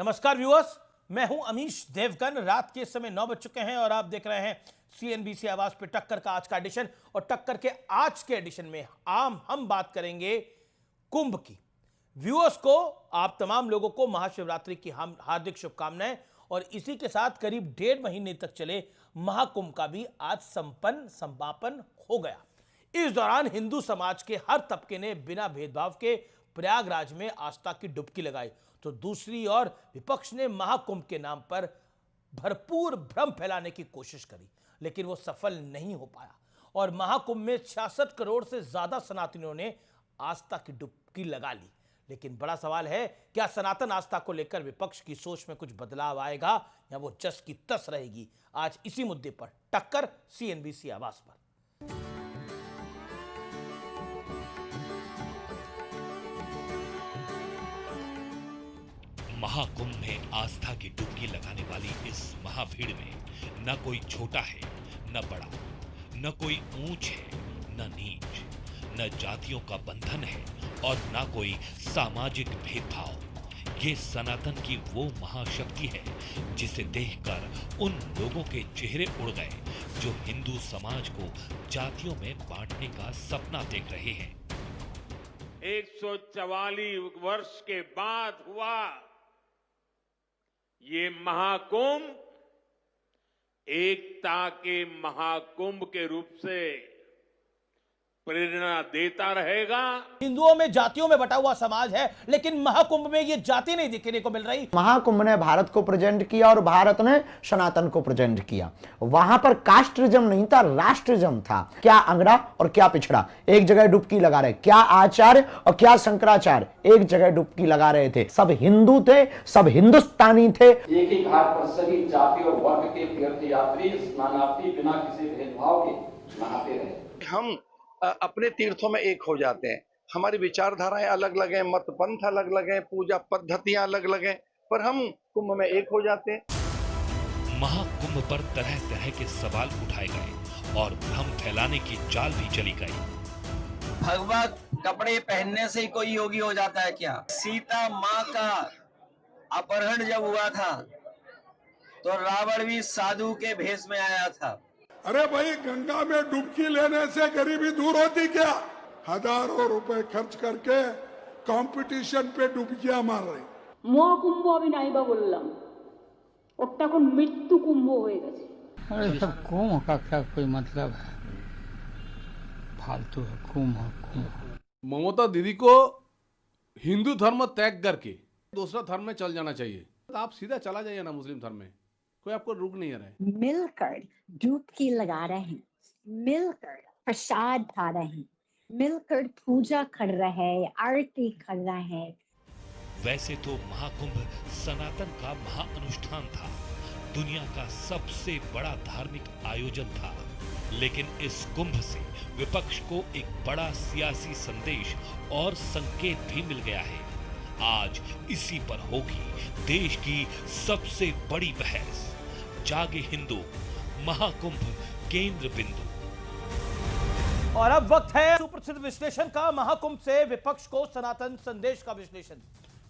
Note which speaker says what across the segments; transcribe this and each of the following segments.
Speaker 1: नमस्कार व्यूअर्स, मैं हूं अमीश देवगन। रात के समय 9 बज चुके हैं और आप देख रहे हैं CNBC आवाज पे टक्कर का आज का एडिशन। और टक्कर के आज के एडिशन में हम बात करेंगे कुंभ की। व्यूअर्स को, आप तमाम लोगों को महाशिवरात्रि की हम हार्दिक शुभकामनाएं। और इसी के साथ करीब 1.5 महीने तक चले महाकुंभ का भी आज समापन हो गया। इस दौरान हिंदू समाज के हर तबके ने बिना भेदभाव के प्रयागराज में आस्था की डुबकी लगाई, तो दूसरी ओर विपक्ष ने महाकुंभ के नाम पर भरपूर भ्रम फैलाने की कोशिश करी, लेकिन वो सफल नहीं हो पाया। और महाकुंभ में 66 करोड़ से ज्यादा सनातनियों ने आस्था की डुबकी लगा ली। लेकिन बड़ा सवाल है, क्या सनातन आस्था को लेकर विपक्ष की सोच में कुछ बदलाव आएगा या वो जस की तस रहेगी? आज इसी मुद्दे पर टक्कर CNBC आवाज पर।
Speaker 2: महाकुंभ में आस्था की डुबकी लगाने वाली इस महाभीड़ में न कोई छोटा है न बड़ा, न कोई ऊंच है न नीच, न जातियों का बंधन है और न कोई सामाजिक भेदभाव। ये सनातन की वो महाशक्ति है जिसे देखकर उन लोगों के चेहरे उड़ गए जो हिंदू समाज को जातियों में बांटने का सपना देख रहे हैं।
Speaker 3: 144 वर्ष के बाद हुआ ये महाकुंभ एकता के महाकुंभ के रूप से प्रेरणा देता रहेगा।
Speaker 1: हिंदुओं में जातियों में बटा हुआ समाज है, लेकिन महाकुंभ में ये जाति नहीं दिखने को मिल रही।
Speaker 4: महाकुंभ ने भारत को प्रेजेंट किया और भारत ने सनातन को प्रेजेंट किया। वहां पर कास्टिज्म नहीं था, राष्ट्रिज्म था। क्या अंगड़ा और क्या पिछड़ा एक जगह डुबकी लगा रहे, क्या आचार्य और क्या शंकराचार्य एक जगह डुबकी लगा रहे थे। सब हिंदू थे, सब हिंदुस्तानी थे।
Speaker 5: एक ही घाट पर सभी जाति और वर्ग के तीर्थयात्री स्नानार्थी बिना किसी भेदभाव के नहाते रहे।
Speaker 6: हम अपने तीर्थों में एक हो जाते हैं। हमारी विचारधाराएं अलग अलग हैं, मत पंथ अलग अलग हैं, पूजा पद्धतियां अलग अलग हैं, पर हम कुंभ में एक हो जाते हैं।
Speaker 2: महाकुंभ पर तरह तरह के सवाल उठाए गए और भ्रम फैलाने की चाल भी चली गई।
Speaker 7: भगवा कपड़े पहनने से ही कोई योगी हो जाता है क्या? सीता माँ का अपहरण जब हुआ था तो रावण भी साधु के भेष में आया था।
Speaker 8: अरे भाई, गंगा में डुबकी लेने से गरीबी दूर होती क्या? हजारों रुपए खर्च करके कंपटीशन पे डुबकियां मार रहे।
Speaker 9: মহাকুম্ভ আমি নাইবা বললাম, ওটা এখন মৃত্যু কুম্ভ হয়ে গেছে।
Speaker 10: अरे सब कुंभ का क्या कोई मतलब है? फालतू है कुंभ।
Speaker 11: ममता दीदी को हिंदू धर्म त्याग करके दूसरा धर्म में चल जाना चाहिए। तो आप सीधा चला जाइए ना मुस्लिम धर्म में, कोई आपको रुक नहीं रहा है।
Speaker 12: मिलकर डुबकी लगा रहे हैं, मिलकर प्रसाद खा रहे हैं, मिलकर पूजा कर रहे हैं, आरती कर रहे हैं।
Speaker 2: वैसे तो महाकुंभ सनातन का महाअनुष्ठान था, दुनिया का सबसे बड़ा धार्मिक आयोजन था। लेकिन इस कुंभ से विपक्ष को एक बड़ा सियासी संदेश और संकेत भी मिल गया है। आज इसी पर होगी देश की सबसे बड़ी बहस। जागे हिंदू, महाकुंभ केंद्र बिंदु।
Speaker 1: और अब वक्त है सुप्रसिद्ध विश्लेषण का। महाकुंभ से विपक्ष को सनातन संदेश का विश्लेषण।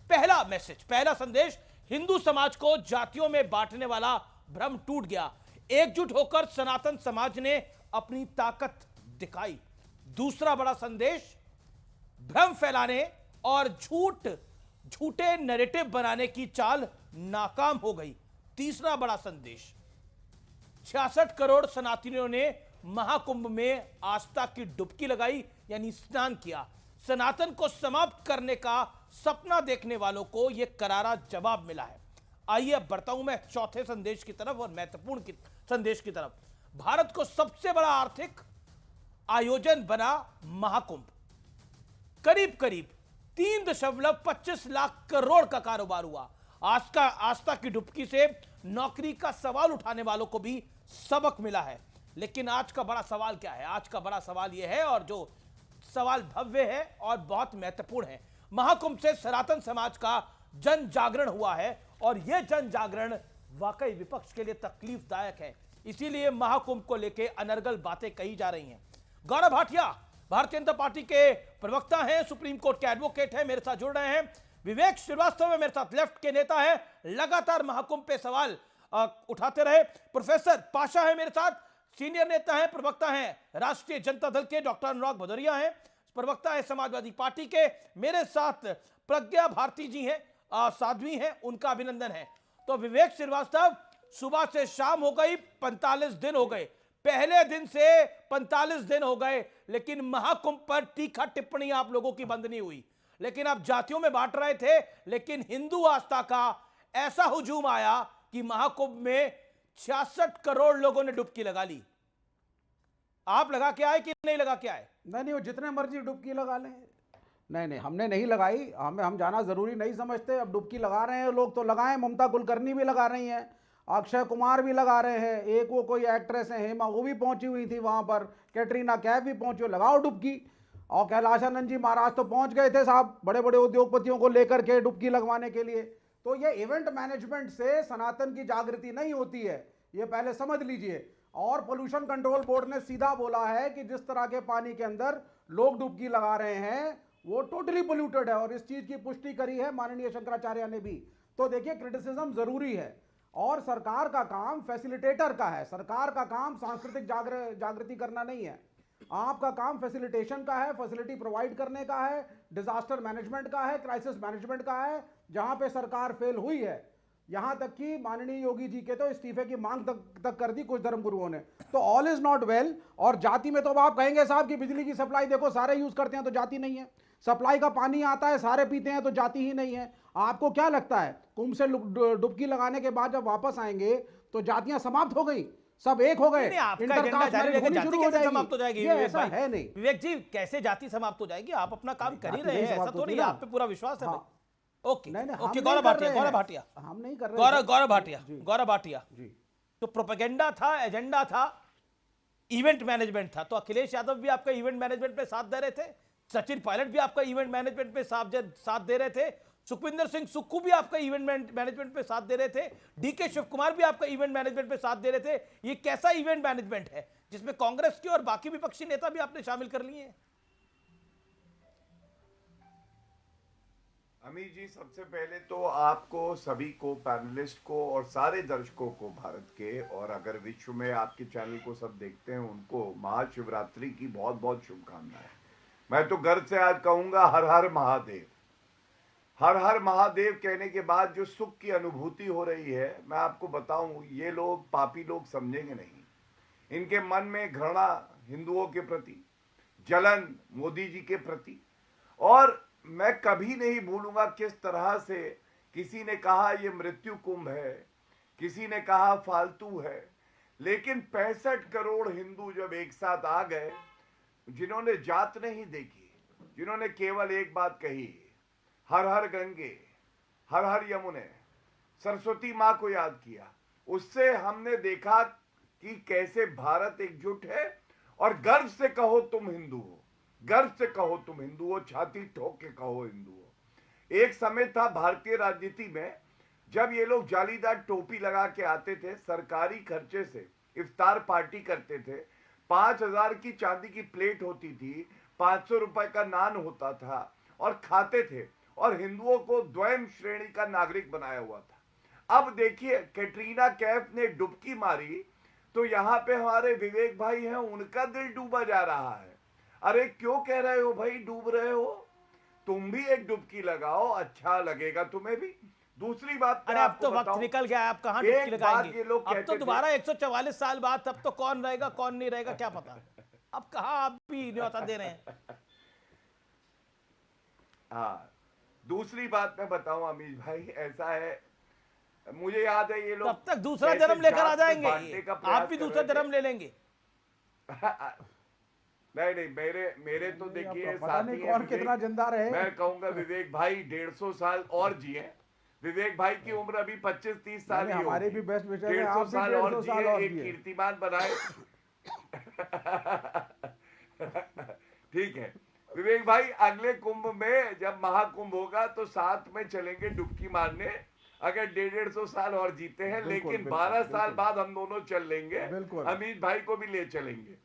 Speaker 1: पहला मैसेज, पहला संदेश, हिंदू समाज को जातियों में बांटने वाला भ्रम टूट गया। एकजुट होकर सनातन समाज ने अपनी ताकत दिखाई। दूसरा बड़ा संदेश, भ्रम फैलाने और झूठे नैरेटिव बनाने की चाल नाकाम हो गई। तीसरा बड़ा संदेश, 66 करोड़ सनातनियों ने महाकुंभ में आस्था की डुबकी लगाई, यानी स्नान किया। सनातन को समाप्त करने का सपना देखने वालों को यह करारा जवाब मिला है। आइए अब बढ़ता हूं मैं चौथे संदेश की तरफ और महत्वपूर्ण संदेश की तरफ। भारत को सबसे बड़ा आर्थिक आयोजन बना महाकुंभ। करीब करीब 3.25 लाख करोड़ का कारोबार हुआ। आस्था की डुबकी से नौकरी का सवाल उठाने वालों को भी सबक मिला है। लेकिन आज का बड़ा सवाल क्या है? आज का बड़ा सवाल यह है, और जो सवाल भव्य है और बहुत महत्वपूर्ण है, महाकुंभ से सनातन समाज का जन जागरण हुआ है और यह जन जागरण वाकई विपक्ष के लिए तकलीफदायक है। इसीलिए महाकुंभ को लेकर अनर्गल बातें कही जा रही हैं। गौरव भाटिया भारतीय जनता पार्टी के प्रवक्ता हैं, सुप्रीम कोर्ट के एडवोकेट हैं, मेरे साथ जुड़ रहे हैं। विवेक श्रीवास्तव में मेरे साथ लेफ्ट के नेता हैं, लगातार महाकुंभ पे सवाल उठाते रहे। प्रोफेसर पाशा है मेरे साथ, सीनियर नेता हैं, प्रवक्ता हैं राष्ट्रीय जनता दल के। डॉक्टर अनुराग भदौरिया हैं, प्रवक्ता है समाजवादी पार्टी के। मेरे साथ प्रज्ञा भारती जी हैं, साध्वी हैं, उनका अभिनंदन है। तो विवेक श्रीवास्तव, सुबह से शाम हो गई, 45 दिन हो गए, पहले दिन से 45 दिन हो गए, लेकिन महाकुंभ पर तीखा टिप्पणी आप लोगों की बंद नहीं हुई। लेकिन आप जातियों में बांट रहे थे, लेकिन हिंदू आस्था का ऐसा हुजूम आया कि महाकुंभ में 66 करोड़ लोगों ने डुबकी लगा ली। आप लगा के आए कि नहीं लगा के आए?
Speaker 13: नहीं, वो जितने मर्जी डुबकी लगा लें। नहीं, हमने नहीं लगाई, हम जाना जरूरी नहीं समझते। अब डुबकी लगा रहे हैं लोग तो लगाएं, ममता कुलकर्णी भी लगा रही हैं, अक्षय कुमार भी लगा रहे हैं, एक वो कोई एक्ट्रेस है हेमा, वो भी पहुंची हुई थी वहां पर, कैटरीना कैफ भी पहुंची, लगाओ डुबकी। और कैलाशानंद जी महाराज तो पहुंच गए थे साहब, बड़े बड़े उद्योगपतियों को लेकर के डुबकी लगवाने के लिए। तो ये इवेंट मैनेजमेंट से सनातन की जागृति नहीं होती है, ये पहले समझ लीजिए। और पोल्यूशन कंट्रोल बोर्ड ने सीधा बोला है कि जिस तरह के पानी के अंदर लोग डुबकी लगा रहे हैं वो टोटली पोल्यूटेड है, और इस चीज की पुष्टि करी है माननीय शंकराचार्य ने भी। तो देखिए, क्रिटिसिज्म जरूरी है, और सरकार का काम फैसिलिटेटर का है। सरकार का काम सांस्कृतिक जागृति करना नहीं है, आपका काम फैसिलिटेशन का है, फैसिलिटी प्रोवाइड करने का है, डिजास्टर मैनेजमेंट का है, क्राइसिस मैनेजमेंट का है। जहां पे सरकार फेल हुई है, यहां तक कि माननीय योगी जी के तो इस्तीफे की मांग तक कर दी कुछ धर्मगुरुओं ने। तो ऑल इज नॉट वेल। और जाति में तो आप कहेंगे साहब कि बिजली की सप्लाई देखो सारे यूज करते हैं तो जाति नहीं है, सप्लाई का पानी आता है सारे पीते हैं तो जाति ही नहीं है। आपको क्या लगता है कुंभ से डुबकी लगाने के बाद जब वापस आएंगे तो जातियां समाप्त हो गई, सब एक हो गए,
Speaker 1: समाप्त हो जाएगी?
Speaker 13: ऐसा है नहीं
Speaker 1: विवेक जी, कैसे जाति समाप्त हो जाएगी? आप अपना काम कर ही रहे हैं, ऐसा तो नहीं, आप पे पूरा विश्वास है। ओके, गौरव भाटिया
Speaker 13: हम नहीं कर रहे।
Speaker 1: गौरव भाटिया जी, तो प्रोपेगेंडा था, एजेंडा था, इवेंट मैनेजमेंट था। तो अखिलेश यादव भी आपका इवेंट मैनेजमेंट पे साथ दे रहे थे, सचिन पायलट भी आपका इवेंट मैनेजमेंट पे साथ दे रहे थे, सुखविंदर सिंह सुक्खू भी आपका इवेंट मैनेजमेंट पे साथ दे रहे थे, डीके शिव कुमार भी आपका इवेंट मैनेजमेंट पे साथ दे रहे थे। ये कैसा इवेंट मैनेजमेंट है जिसमें कांग्रेस के और बाकी विपक्षी नेता भी आपने शामिल कर लिए हैं?
Speaker 14: अमित जी, सबसे पहले तो आपको सभी को, पैनलिस्ट को और सारे दर्शकों को भारत के, और अगर विश्व में आपके चैनल को सब देखते हैं उनको महाशिवरात्रि की बहुत बहुत शुभकामनाएं। मैं तो गर्व से आज कहूंगा हर हर महादेव। हर हर महादेव कहने के बाद जो सुख की अनुभूति हो रही है, मैं आपको बताऊं, ये लोग पापी लोग समझेंगे नहीं। इनके मन में घृणा हिंदुओं के प्रति, जलन मोदी जी के प्रति। और मैं कभी नहीं भूलूंगा किस तरह से किसी ने कहा ये मृत्यु कुंभ है, किसी ने कहा फालतू है, लेकिन 65 करोड़ हिंदू जब एक साथ आ गए, जिन्होंने जात नहीं देखी, जिन्होंने केवल एक बात कही, हर हर गंगे, हर हर यमुने, सरस्वती माँ को याद किया, उससे हमने देखा कि कैसे भारत एकजुट है। और गर्व से कहो तुम हिंदू हो, गर्व से कहो तुम हिंदू हो, छाती ठोक के कहो हिंदू हो। एक समय था भारतीय राजनीति में जब ये लोग जालीदार टोपी लगा के आते थे, सरकारी खर्चे से इफ्तार पार्टी करते थे, 5000 की चांदी की प्लेट होती थी, 500 रुपए का नान होता था और खाते थे, और हिंदुओं को द्वैम श्रेणी का नागरिक बनाया हुआ था। अब देखिए, कैटरीना कैफ ने डुबकी मारी तो यहाँ पे हमारे विवेक भाई हैं, उनका दिल डूबा जा रहा है। अरे क्यों कह रहे हो भाई डूब रहे हो? तुम भी एक डुबकी लगाओ, अच्छा लगेगा तुम्हें भी। दूसरी बात,
Speaker 1: अरे अब तो वक्त निकल गया, आप कहां डुबकी लगाएंगे? अब तो दोबारा 144 साल बाद, तब तो कौन रहेगा कौन नहीं रहेगा क्या पता। अब कहां आप भी न्योता दे रहे हैं।
Speaker 14: हाँ, दूसरी बात मैं बताऊं अमीश भाई, ऐसा है, मुझे याद है ये लोग
Speaker 1: तब तक दूसरा जन्म लेकर आ जाएंगे, आप भी दूसरा जन्म ले लेंगे।
Speaker 14: नहीं, मेरे तो देखिए
Speaker 13: साथी हैं, कौन कितना जिंदा रहे।
Speaker 14: मैं कहूंगा विवेक भाई 150 साल और जिए। विवेक भाई की उम्र अभी 25-30 साल ही
Speaker 13: हमारे भी बेस्ट विशेष है,
Speaker 14: 150 साल और जिए, एक कीर्तिमान बनाए। ठीक है विवेक भाई, अगले कुंभ में जब महाकुंभ होगा तो साथ में चलेंगे डुबकी मारने, अगर 150 साल और जीते हैं। लेकिन 12 साल बाद हम दोनों चल लेंगे, अमित भाई को भी ले चलेंगे।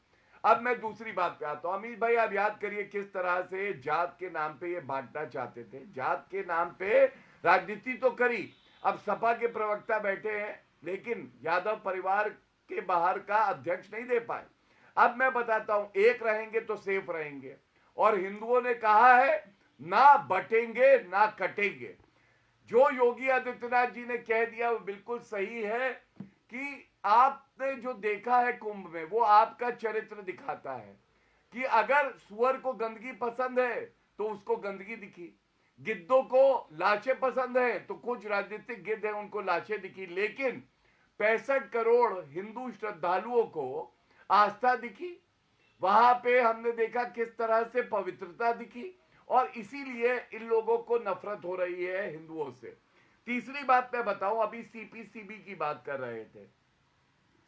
Speaker 14: अब मैं दूसरी बात पे आता हूं। अमित भाई, आप याद करिए किस तरह से जात के नाम पे ये बांटना चाहते थे। जात के नाम पे राजनीति तो करी, अब सपा के प्रवक्ता बैठे हैं, लेकिन यादव परिवार के बाहर का अध्यक्ष नहीं दे पाए। अब मैं बताता हूं, एक रहेंगे तो सेफ रहेंगे, और हिंदुओं ने कहा है ना बटेंगे ना कटेंगे। जो योगी आदित्यनाथ जी ने कह दिया वो बिल्कुल सही है कि आपने जो देखा है कुंभ में, वो आपका चरित्र दिखाता है कि अगर सुअर को गंदगी पसंद है तो उसको गंदगी दिखी, गिद्धों को लाशें पसंद है तो कुछ राजनीतिक गिद्ध है उनको लाशें दिखी, लेकिन 65 करोड़ हिंदू श्रद्धालुओं को आस्था दिखी। वहां पे हमने देखा किस तरह से पवित्रता दिखी, और इसीलिए इन लोगों को नफरत हो रही है हिंदुओं से। तीसरी बात मैं बताऊं, अभी सीपीसीबी की बात कर रहे थे।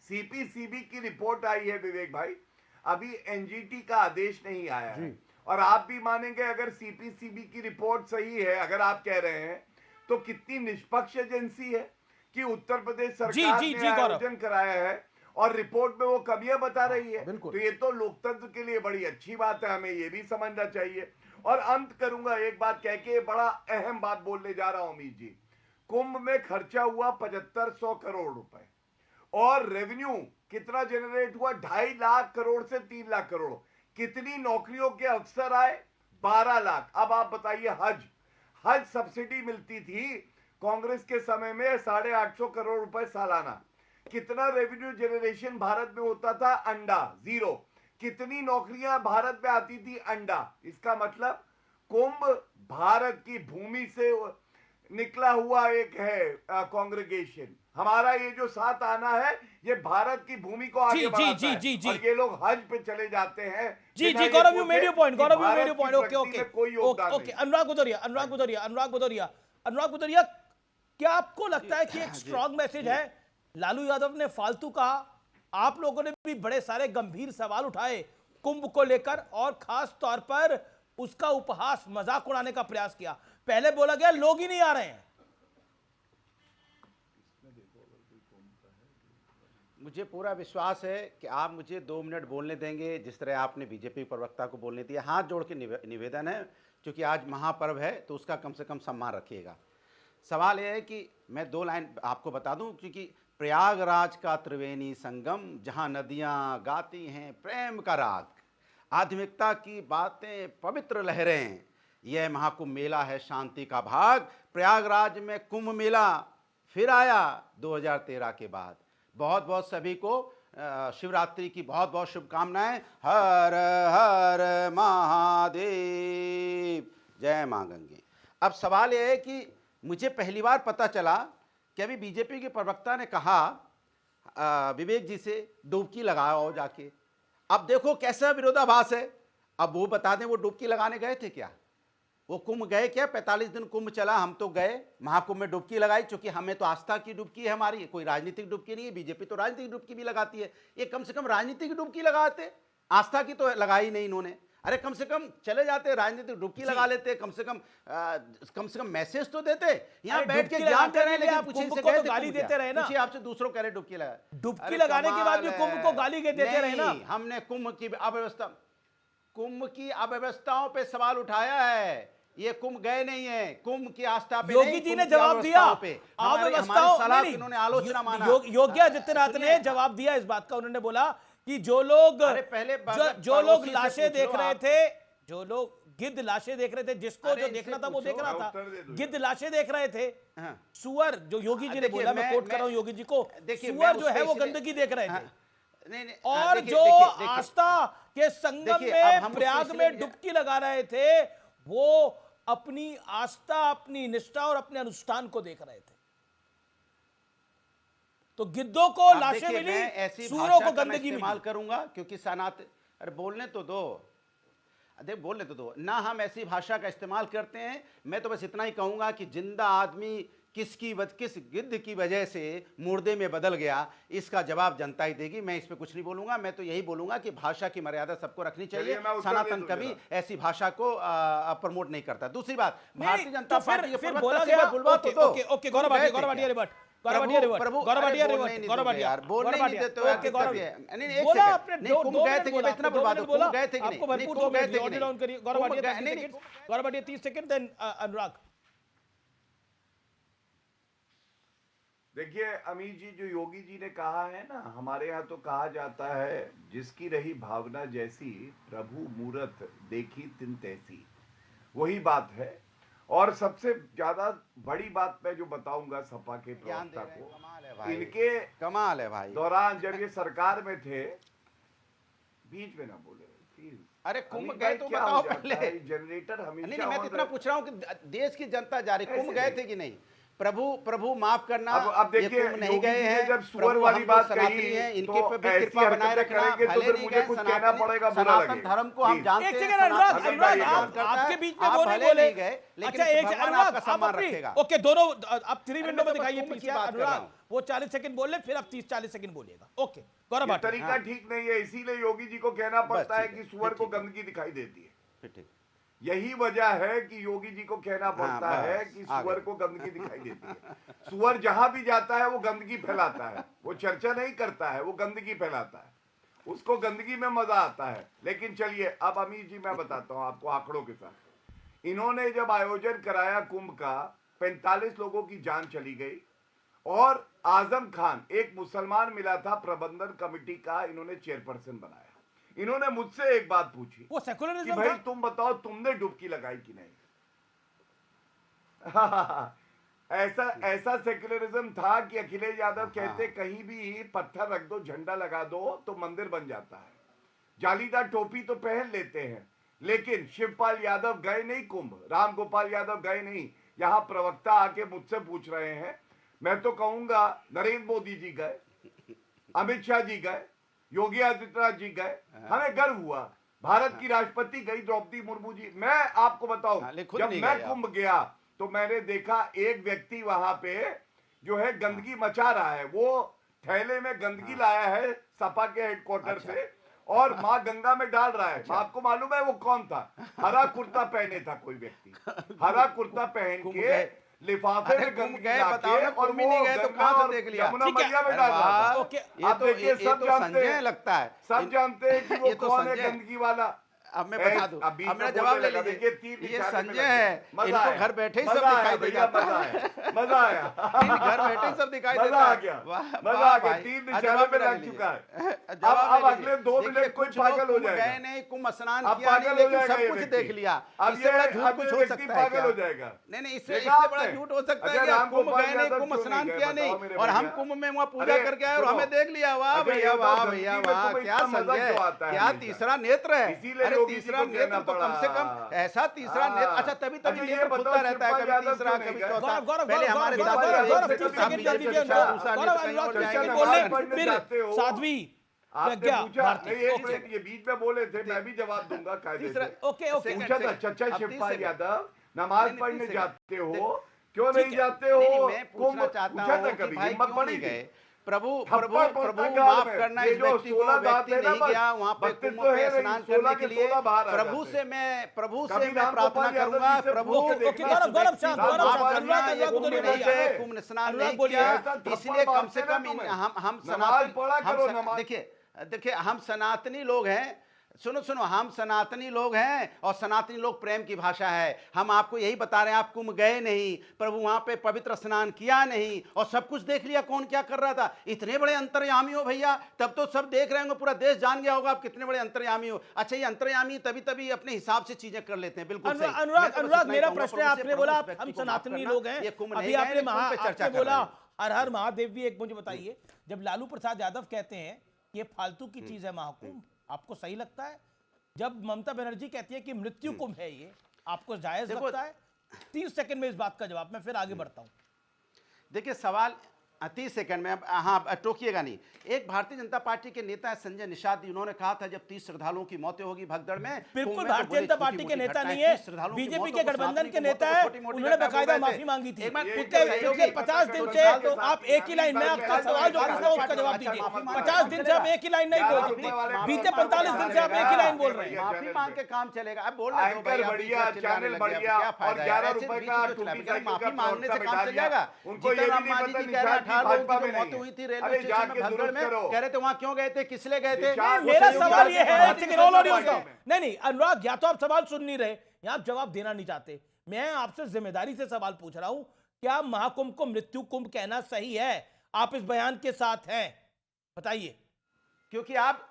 Speaker 14: सीपीसीबी की रिपोर्ट आई है विवेक भाई, अभी एनजीटी का आदेश नहीं आया है, और आप भी मानेंगे अगर सीपीसीबी की रिपोर्ट सही है, अगर आप कह रहे हैं, तो कितनी निष्पक्ष एजेंसी है कि उत्तर प्रदेश सरकार ने आयोजन कराया है और रिपोर्ट में वो कमियां बता रही है। तो ये तो लोकतंत्र के लिए बड़ी अच्छी बात है, हमें ये भी समझना चाहिए। और अंत करूंगा एक बात कह के, बड़ा अहम बात बोलने जा रहा हूं अमित जी। कुंभ में खर्चा हुआ 7500 करोड़ रुपए, और रेवेन्यू कितना जनरेट हुआ? 2.5 लाख करोड़ से 3 लाख करोड़। कितनी नौकरियों के अवसर आए? 12 लाख। अब आप बताइए, हज सब्सिडी मिलती थी कांग्रेस के समय में 850 करोड़ रुपए सालाना। कितना रेवेन्यू जनरेशन भारत में होता था? अंडा, 0। कितनी नौकरियां भारत में आती थी? अंडा। इसका मतलब कुंभ भारत की भूमि से निकला हुआ एक है कांग्रेगेशन। हमारा ये जो साथ आना है, ये भारत की भूमि को आगे बढ़ाता है। और ये लोग हज पे चले जाते हैं।
Speaker 1: Gaurav, you made your point. Okay. Anurag Bhadauria, क्या आपको लगता है कि एक स्ट्रॉन्ग मैसेज है? लालू यादव ने फालतू कहा, आप लोगों ने भी बड़े सारे गंभीर सवाल उठाए कुंभ को लेकर, और खास तौर पर उसका उपहास, मजाक उड़ाने का प्रयास किया। पहले बोला गया लोग ही नहीं आ रहे हैं।
Speaker 13: मुझे पूरा विश्वास है कि आप मुझे 2 मिनट बोलने देंगे, जिस तरह आपने बीजेपी प्रवक्ता को बोलने दिया। हाथ जोड़ के निवेदन है, क्योंकि आज महापर्व है तो उसका कम से कम सम्मान रखिएगा। सवाल यह है कि मैं 2 लाइन आपको बता दूं, क्योंकि प्रयागराज का त्रिवेणी संगम, जहां नदियां गाती हैं प्रेम का राग, आध्यात्मिकता की बातें, पवित्र लहरें, यह महाकुंभ मेला है शांति का भाग। प्रयागराज में कुंभ मेला फिर आया 2013 के बाद। बहुत बहुत सभी को शिवरात्रि की बहुत बहुत शुभकामनाएं। हर हर महादेव, जय मां गंगे। अब सवाल यह है कि मुझे पहली बार पता चला कि अभी बीजेपी के प्रवक्ता ने कहा विवेक जी से, डुबकी लगाओ जाके। अब देखो कैसा विरोधाभास है। अब वो बता दें, वो डुबकी लगाने गए थे क्या? वो कुंभ गए क्या? 45 दिन कुंभ चला, हम तो गए, महाकुंभ में डुबकी लगाई, क्योंकि हमें तो आस्था की डुबकी है हमारी, कोई राजनीतिक डुबकी नहीं है। बीजेपी तो राजनीतिक डुबकी भी लगाती है, ये कम से कम राजनीतिक डुबकी लगाते, आस्था की तो लगाई नहीं इन्होंने। अरे कम से कम चले जाते, राजनीतिक डुबकी लगा लेते, कम से कम मैसेज तो देते। यहाँ बैठ के ज्ञान कर रहे हैं, लेकिन पूछे से
Speaker 1: तो गाली देते रहे ना।
Speaker 13: आपसे दूसरों कह रहे डुबकी लगा,
Speaker 1: डुबकी लगाने के बाद भी कुंभ को गाली देते रहे ना।
Speaker 13: हमने कुंभ की अव्यवस्थाओं पे सवाल उठाया है। ये कुंभ गए नहीं है, कुंभ की आस्था पे
Speaker 1: योगी जी ने जवाब दिया,
Speaker 13: इन्होंने आलोचना माना।
Speaker 1: योगी आदित्यनाथ ने जवाब दिया इस बात का। उन्होंने बोला कि जो लोग लाशें देख रहे थे, जो लोग गिद्ध लाशें देख रहे थे, जिसको जो देखना था वो देख रहा था, गिद्ध लाशें देख रहे थे। सुअर, जो योगी जी ने बोला, मैं कोट कर रहा हूं योगी जी को, सुअर जो है वो गंदगी देख रहे थे। और जो आस्था के संगम में प्रयाग में डुबकी लगा रहे थे, वो अपनी आस्था, अपनी निष्ठा और अपने अनुष्ठान को देख रहे थे। तो गिद्धों को लाशें मिली, सूरों को गंदगी
Speaker 13: इस्तेमाल करूंगा, क्योंकि सनातन, अरे बोलने तो दो ना, हम ऐसी भाषा का इस्तेमाल करते हैं। मैं तो बस इतना ही कहूंगा कि जिंदा आदमी किस गिद्ध की वजह से मुर्दे में बदल गया, इसका जवाब जनता ही देगी। मैं इस पे कुछ नहीं बोलूंगा। मैं तो यही बोलूंगा कि भाषा की मर्यादा सबको रखनी चाहिए। सनातन कभी ऐसी भाषा को प्रमोट नहीं करता। दूसरी बात, भारतीय जनता पार्टी
Speaker 1: फिर बोला गया, okay Gaurav Bhatia Gaurav Bhatia revert, Gaurav Bhatia revert, Gaurav Bhatia, Gaurav Bhatia, okay गौरव, बोला आपने दो
Speaker 13: गए थे कि
Speaker 1: बोला,
Speaker 13: इतना
Speaker 1: दो
Speaker 13: बर्बाद
Speaker 1: मिनट बोला,
Speaker 13: गए थे कि
Speaker 1: आपको
Speaker 13: नहीं
Speaker 1: भरपूर
Speaker 13: कुंभ गए थे कि
Speaker 1: ऑडियो डाउन करिए, Gaurav Bhatia 30 second, Gaurav Bhatia 30 second, then अनुराग।
Speaker 14: देखिए अमीर जी, जो योगी जी ने कहा है ना, हमारे यहाँ तो कहा जाता है, जिसकी रही भावना जैसी प्रभु मूरत देखी तिन तैसी, वही बात है। और सबसे ज्यादा बड़ी बात मैं जो बताऊंगा सपा के प्रवक्ता को, इनके
Speaker 13: कमाल है भाई,
Speaker 14: दौरान जब ये सरकार में थे, बीच में ना बोले प्लीज।
Speaker 13: अरे कुंभ गए तो बताओ पहले,
Speaker 14: जनरेटर हमेशा
Speaker 13: नहीं मैं तो इतना पूछ रहा हूँ कि देश की जनता जा रही, कुंभ गए थे कि नहीं? प्रभु माफ करना,
Speaker 14: अब देखिए
Speaker 13: नहीं गए हैं,
Speaker 14: जब सुअर वाली बात कही
Speaker 13: है, इनके
Speaker 14: तो
Speaker 13: पे भी कृपा बनाए रखना,
Speaker 14: तो फिर मुझे कुछ कहना पड़ेगा, बुरा लगेगा।
Speaker 13: सनातन धर्म को हम जानते हैं,
Speaker 1: अनुराग आपके बीच में वो नहीं बोले, अच्छा एक अनुराग आप अपनी, ओके दोनों आप 3 विंडो में दिखाइए पीछे, अनुराग वो 40 सेकंड बोल ले, फिर आप 30-40 सेकंड बोलिएगा, ओके गौरव भाटिया।
Speaker 14: तरीका ठीक नहीं है, इसीलिए योगी जी को कहना पड़ता है कि सुअर को गंदगी दिखाई देती है। यही वजह है कि योगी जी को कहना पड़ता है कि सुअर को गंदगी दिखाई देती है। सुअर जहां भी जाता है वो गंदगी फैलाता है, वो चर्चा नहीं करता है, वो गंदगी फैलाता है, उसको गंदगी में मजा आता है। लेकिन चलिए अब अमीर जी मैं बताता हूं आपको आंकड़ों के साथ। इन्होंने जब आयोजन कराया कुंभ का, 45 लोगों की जान चली गई, और आजम खान एक मुसलमान मिला था प्रबंधन कमेटी का, इन्होंने चेयरपर्सन बनाया। इन्होंने मुझसे एक बात पूछी,
Speaker 1: वो सेकुलरिज्म
Speaker 14: कि भाई
Speaker 1: था?
Speaker 14: तुम बताओ तुमने डुबकी लगाई कि नहीं? ऐसा सेकुलरिज्म था कि अखिलेश यादव कहते कहीं भी पत्थर रख दो, झंडा लगा दो तो मंदिर बन जाता है। जालीदार टोपी तो पहन लेते हैं, लेकिन शिवपाल यादव गए नहीं कुंभ, राम गोपाल यादव गए नहीं। यहां प्रवक्ता आके मुझसे पूछ रहे हैं, मैं तो कहूंगा नरेंद्र मोदी जी गए, अमित शाह जी गए, योगी आदित्यनाथ जी गए, हमें गर्व हुआ। भारत की राष्ट्रपति गई द्रौपदी मुर्मू जी। मैं आपको बताऊं, जब मैं कुंभ गया तो मैंने देखा एक व्यक्ति वहां पे जो है गंदगी मचा रहा है, वो थैले में गंदगी लाया है सपा के हेडक्वार्टर से और माँ गंगा में डाल रहा है। आपको मालूम है वो कौन था? हरा कुर्ता पहने था कोई व्यक्ति, हरा कुर्ता पहन के लिफाफे में गंदगी
Speaker 13: बताओ ना, और भी नहीं गए तो कहां से देख लिया?
Speaker 14: यमुना मैया में डाल रहा था।
Speaker 13: आप देखिए सब जानते हैं, लगता है
Speaker 14: सब जानते हैं कि वो कौन है गंदगी वाला।
Speaker 13: अब मैं बता दूं, अब मेरा जवाब ले लीजिए, ये संजय है, इनको घर बैठे ही सब दिखाई दे जाता है,
Speaker 14: मजा आया,
Speaker 13: घर बैठे ही सब दिखाई देता है,
Speaker 14: मजा आ गया, 3 निशानों पे लग चुका है। अब अगले 2 मिनट कोई पागल हो जाएगा।
Speaker 13: गए नहीं, कुंभ स्नान किया नहीं, लेकिन सब कुछ देख लिया। इससे बड़ा झूठ कुछ हो सकता है?
Speaker 14: पागल हो जाएगा।
Speaker 13: नहीं, इससे बड़ा झूठ हो सकता है कि कुंभ गए नहीं, कुंभ स्नान किया नहीं, और हम कुंभ में वहाँ पूजा करके आए और हमें देख लिया। वाह भैया, वाह भैया, वाह, क्या संजय, क्या तीसरा नेत्र है। अरे तीसरा नेत्र तो कम से कम ऐसा तीसरा नेत्र, अच्छा तभी नेत्र खुलता रहता है, कभी तीसरा कभी चौथा। पहले हमारे
Speaker 1: साध्वी
Speaker 14: ये बीच में बोले थे, मैं भी जवाब दूंगा कायदे से। पूछा था, चचा शिवपाल यादव नमाज पढ़ने जाते हो, क्यों नहीं जाते हो?
Speaker 13: मैं पूछना चाहता हूँ कि भाई क्यों नहीं गए? प्रभु माफ करना, इस व्यक्ति नहीं गया वहाँ पे कुंभ पे स्नान करने के लिए। प्रभु से मैं प्रार्थना करूंगा, प्रभु कुंभ स्नान नहीं किया, इसलिए कम से कम हम सनातन, देखिए हम सनातनी लोग हैं, सुनो, हम सनातनी लोग हैं और सनातनी लोग प्रेम की भाषा है। हम आपको यही बता रहे हैं, आप कुंभ गए नहीं, प्रभु वहां पे पवित्र स्नान किया नहीं, और सब कुछ देख लिया कौन क्या कर रहा था। इतने बड़े अंतर्यामी हो भैया, तब तो सब देख रहे होंगे, पूरा देश जान गया होगा आप कितने बड़े अंतर्यामी हो। अच्छा, ये अंतर्यामी तभी अपने हिसाब से चीजें कर लेते हैं। बिल्कुल
Speaker 1: अनुराग, मेरा प्रश्न है, आपने बोला हम सनातनी लोग हैं, अभी आपने बोला हर हर महादेव भी। एक मुझे बताइए, जब लालू प्रसाद यादव कहते हैं ये फालतू की चीज है महाकुंभ, आपको सही लगता है? जब ममता बनर्जी कहती है कि मृत्यु कुंभ है ये, आपको जायज लगता है? 30 सेकंड में इस बात का जवाब, मैं फिर आगे बढ़ता हूं।
Speaker 13: देखिए सवाल 30 सेकंड में, हाँ टोकिएगा नहीं। एक भारतीय जनता पार्टी के नेता है संजय निषाद, उन्होंने कहा था जब 30 श्रद्धालुओं की मौतें होगी भगदड़ में।
Speaker 1: बिल्कुल भारतीय जनता पार्टी के नेता नहीं है, बीजेपी के गठबंधन के नेता है, उन्होंने बकायदा माफी मांगी थी। पिछले 50 दिन से तो आप एक ही लाइन में, आपका सवाल जो पूछा उसका जवाब दीजिए। 50 दिन से आप एक ही लाइन नहीं बोल सकते, बीते 45 दिन से आप एक ही लाइन बोल रहे हैं।
Speaker 13: माफी मांग के काम चलेगा? अब बोल
Speaker 14: रहे
Speaker 13: माफी मांगने से काम चल जाएगा। जीतन राम मांझी जी कह रहे
Speaker 14: आपकी
Speaker 13: लोगों
Speaker 14: भाजपा
Speaker 13: की
Speaker 14: में
Speaker 13: जो
Speaker 14: नहीं
Speaker 13: मौत हुई थी
Speaker 14: है।
Speaker 13: रेलवे
Speaker 14: अरे
Speaker 13: स्टेशन में
Speaker 14: जाके
Speaker 13: भगदड़
Speaker 14: दुरुस्त
Speaker 13: में,
Speaker 14: करो।
Speaker 13: कह रहे थे वहां क्यों गए थे, किस लिए गए थे?
Speaker 1: मेरा सवाल ये है,
Speaker 13: भारतीय
Speaker 1: एक रोल
Speaker 13: जनता
Speaker 1: ऑडियो
Speaker 13: पार्टी
Speaker 1: नहीं अनुराग, या तो आप सवाल सुन नहीं रहे या आप जवाब देना नहीं चाहते। मैं आपसे जिम्मेदारी से सवाल पूछ रहा हूं, क्या महाकुंभ को मृत्यु कुंभ कहना सही है? आप इस बयान के साथ हैं, बताइए।
Speaker 13: क्योंकि आप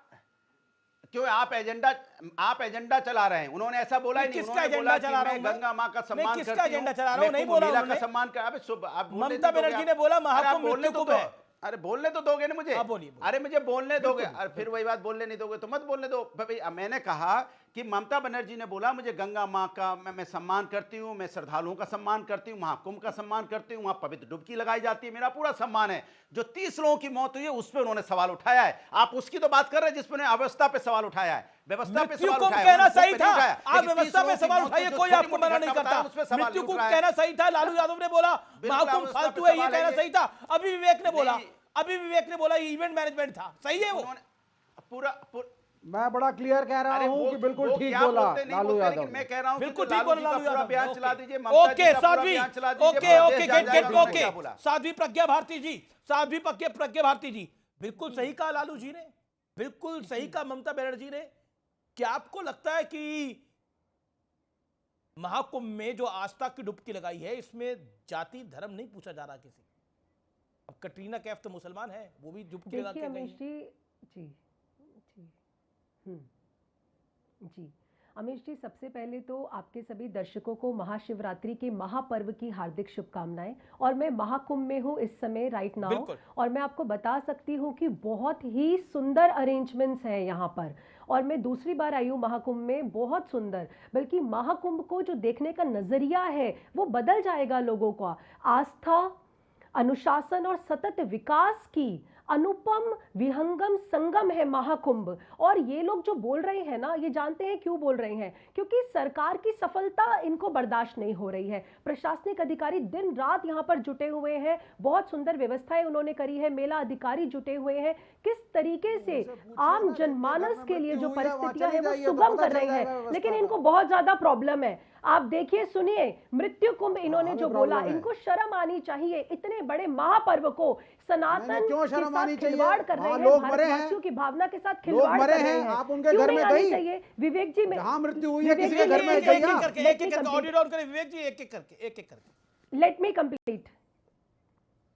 Speaker 13: एजेंडा चला रहे हैं। उन्होंने ऐसा बोला ही नहीं।
Speaker 1: किसका
Speaker 13: उन्होंने
Speaker 1: एजेंडा
Speaker 13: बोला
Speaker 1: चला
Speaker 13: कि
Speaker 1: रहा
Speaker 13: मैं
Speaker 1: हूं मैं?
Speaker 13: गंगा मां का सम्मान करती हूं,
Speaker 1: किसका एजेंडा चला रहा हूं? नहीं बोला
Speaker 13: महिला का
Speaker 1: उन्होंने।
Speaker 13: सम्मान कर। आप
Speaker 1: ममता बनर्जी ने बोला महाकुंभ मृत्यु कुंभ है।
Speaker 13: अरे बोलने तो दोगे ना मुझे?
Speaker 1: आप बोलिए।
Speaker 13: अरे मुझे बोलने दोगे? अरे फिर वही बात, बोलने नहीं दोगे तो मत बोलने दो भाई। मैंने कहा कि ममता बनर्जी ने बोला मुझे गंगा मां का मैं सम्मान करती हूं, मैं श्रद्धालुओं का सम्मान करती हूं, महाकुंभ का सम्मान करती हूं, वहां पवित्र डुबकी लगाई जाती है, मेरा पूरा सम्मान है। जो 30 लोगों की मौत हुई है उस पर उन्होंने सवाल उठाया है। आप उसकी तो बात कर रहे हैं जिसमें अवस्था पे सवाल उठाया है। व्यवस्था पे सवाल उठाया
Speaker 1: कहना सही था। आप व्यवस्था पे सवाल उठाइए, कोई आपको मना नहीं करता। मृत्यु कुंभ कहना सही था। लालू यादव ने बोला महाकुंभ फालतू है, ये कहना सही था। अभी विवेक ने बोला इवेंट मैनेजमेंट था, सही है वो
Speaker 13: पूरा। मैं बड़ा क्लियर कह रहा हूं कि बिल्कुल ठीक बोला लालू यादव। मैं कह रहा हूं
Speaker 1: बिल्कुल ठीक बोला लालू यादव।
Speaker 13: बयान चला दीजिए।
Speaker 1: ओके साध्वी, ओके साध्वी प्रज्ञा भारती जी, बिल्कुल सही कहा लालू जी ने, बिल्कुल सही कहा ममता बनर्जी ने। क्या आपको लगता है कि महाकुंभ में जो आस्था की डुबकी लगाई है इसमें जाति धर्म नहीं पूछा जा रहा किसी? अब कटरीना कैफ तो मुसलमान है, वो भी डुबकी लगा के गई।
Speaker 15: जी अमीश जी, सबसे पहले तो आपके सभी दर्शकों को महाशिवरात्रि के महापर्व की हार्दिक शुभकामनाएं। और मैं महाकुंभ में हूं इस समय राइट नाउ, और मैं आपको बता सकती हूं कि बहुत ही सुंदर अरेंजमेंट्स हैं यहाँ पर। और मैं दूसरी बार आई हूँ महाकुंभ में, बहुत सुंदर। बल्कि महाकुंभ को जो देखने का नजरिया है वो बदल जाएगा लोगों का। आस्था, अनुशासन और सतत विकास की अनुपम विहंगम संगम है महाकुंभ। और ये लोग जो बोल रहे हैं ना, ये जानते हैं क्यों बोल रहे हैं, क्योंकि सरकार की सफलता इनको बर्दाश्त नहीं हो रही है। प्रशासनिक अधिकारी दिन रात यहाँ पर जुटे हुए हैं, बहुत सुंदर व्यवस्थाएं उन्होंने करी है, मेला अधिकारी जुटे हुए हैं, किस तरीके से आम जनमानस के लिए जो परिस्थितियां हैं वो सुगम कर रहे हैं। लेकिन इनको बहुत ज्यादा प्रॉब्लम है। आप देखिए, सुनिए, मृत्यु कुंभ इन्होंने जो बोला, इनको शर्म आनी चाहिए। इतने बड़े महापर्व को सनातन के साथ खिलवाड़ कर रहे हैं, भारतवासियों की भावना के साथ खिलवाड़ कर रहे हैं।
Speaker 13: आप उनके घर में गई?
Speaker 15: चाहिए विवेक जी,
Speaker 13: जहां मृत्यु हुई है किसी के घर में गई?
Speaker 15: Let me complete.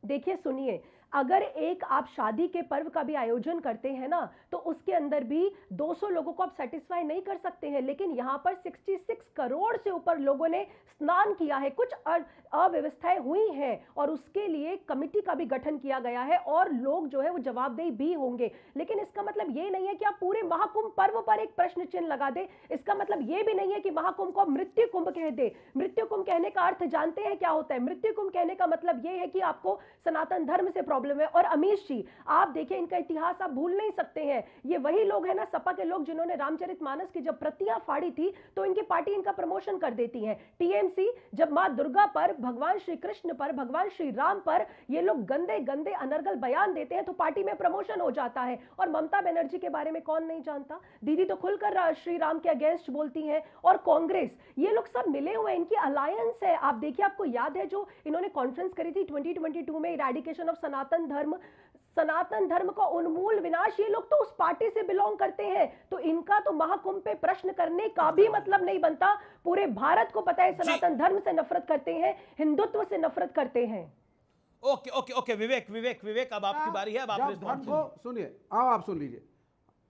Speaker 15: देखिए, सुनिए, अगर एक आप शादी के पर्व का भी आयोजन करते हैं ना, तो उसके अंदर भी 200 लोगों को आप सेटिस्फाई नहीं कर सकते हैं। लेकिन यहाँ पर 66 करोड़ से ऊपर लोगों ने स्नान किया है, कुछ अव्यवस्थाएं हुई हैं और उसके लिए कमेटी का भी गठन किया गया है और लोग जो है वो जवाबदेही भी होंगे। लेकिन इसका मतलब ये नहीं है कि आप पूरे महाकुंभ पर्व पर एक प्रश्न चिन्ह लगा दे। इसका मतलब ये भी नहीं है कि महाकुंभ को मृत्यु कुंभ कह दे। मृत्यु कुंभ कहने का अर्थ जानते हैं क्या होता है? मृत्यु कुंभ कहने का मतलब ये है कि आपको सनातन धर्म से प्रॉब्लम है। और अमीश जी, आप देखिए, इनका इतिहास आप भूल नहीं सकते हैं। ये वही लोग हैं ना, सपा के लोग, जिन्होंने रामचरितमानस की जब प्रतियां फाड़ी थी तो इनकी पार्टी इनका प्रमोशन कर देती है। टीएमसी जब मां दुर्गा पर, भगवान श्री कृष्ण पर, भगवान श्री राम पर ये लोग गंदे गंदे अनर्गल बयान देते हैं तो पार्टी में प्रमोशन हो जाता है। और ममता बनर्जी के बारे में कौन नहीं जानता? दीदी तो खुलकर श्री राम के अगेंस्ट बोलती हैं। और कांग्रेस, ये लोग सब मिले हुए, इनकी अलायंस है। आप देखिए, आपको याद है जो इन्होंने कॉन्फ्रेंस करी थी 2022 में, इरेडिकेशन ऑफ सनातन धर्म का उन्मूल विनाश, ये लोग तो उस पार्टी से बिलोंग करते हैं। तो इनका तो महाकुंभ पे प्रश्न करने का भी मतलब नहीं बनता। पूरे भारत को पता है सनातन धर्म से नफरत करते हैं, हिंदुत्व से नफरत करते हैं।
Speaker 1: ओके ओके ओके, विवेक अब आपकी बारी है। अब आप
Speaker 13: सुनिए, अब आप सुन लीजिए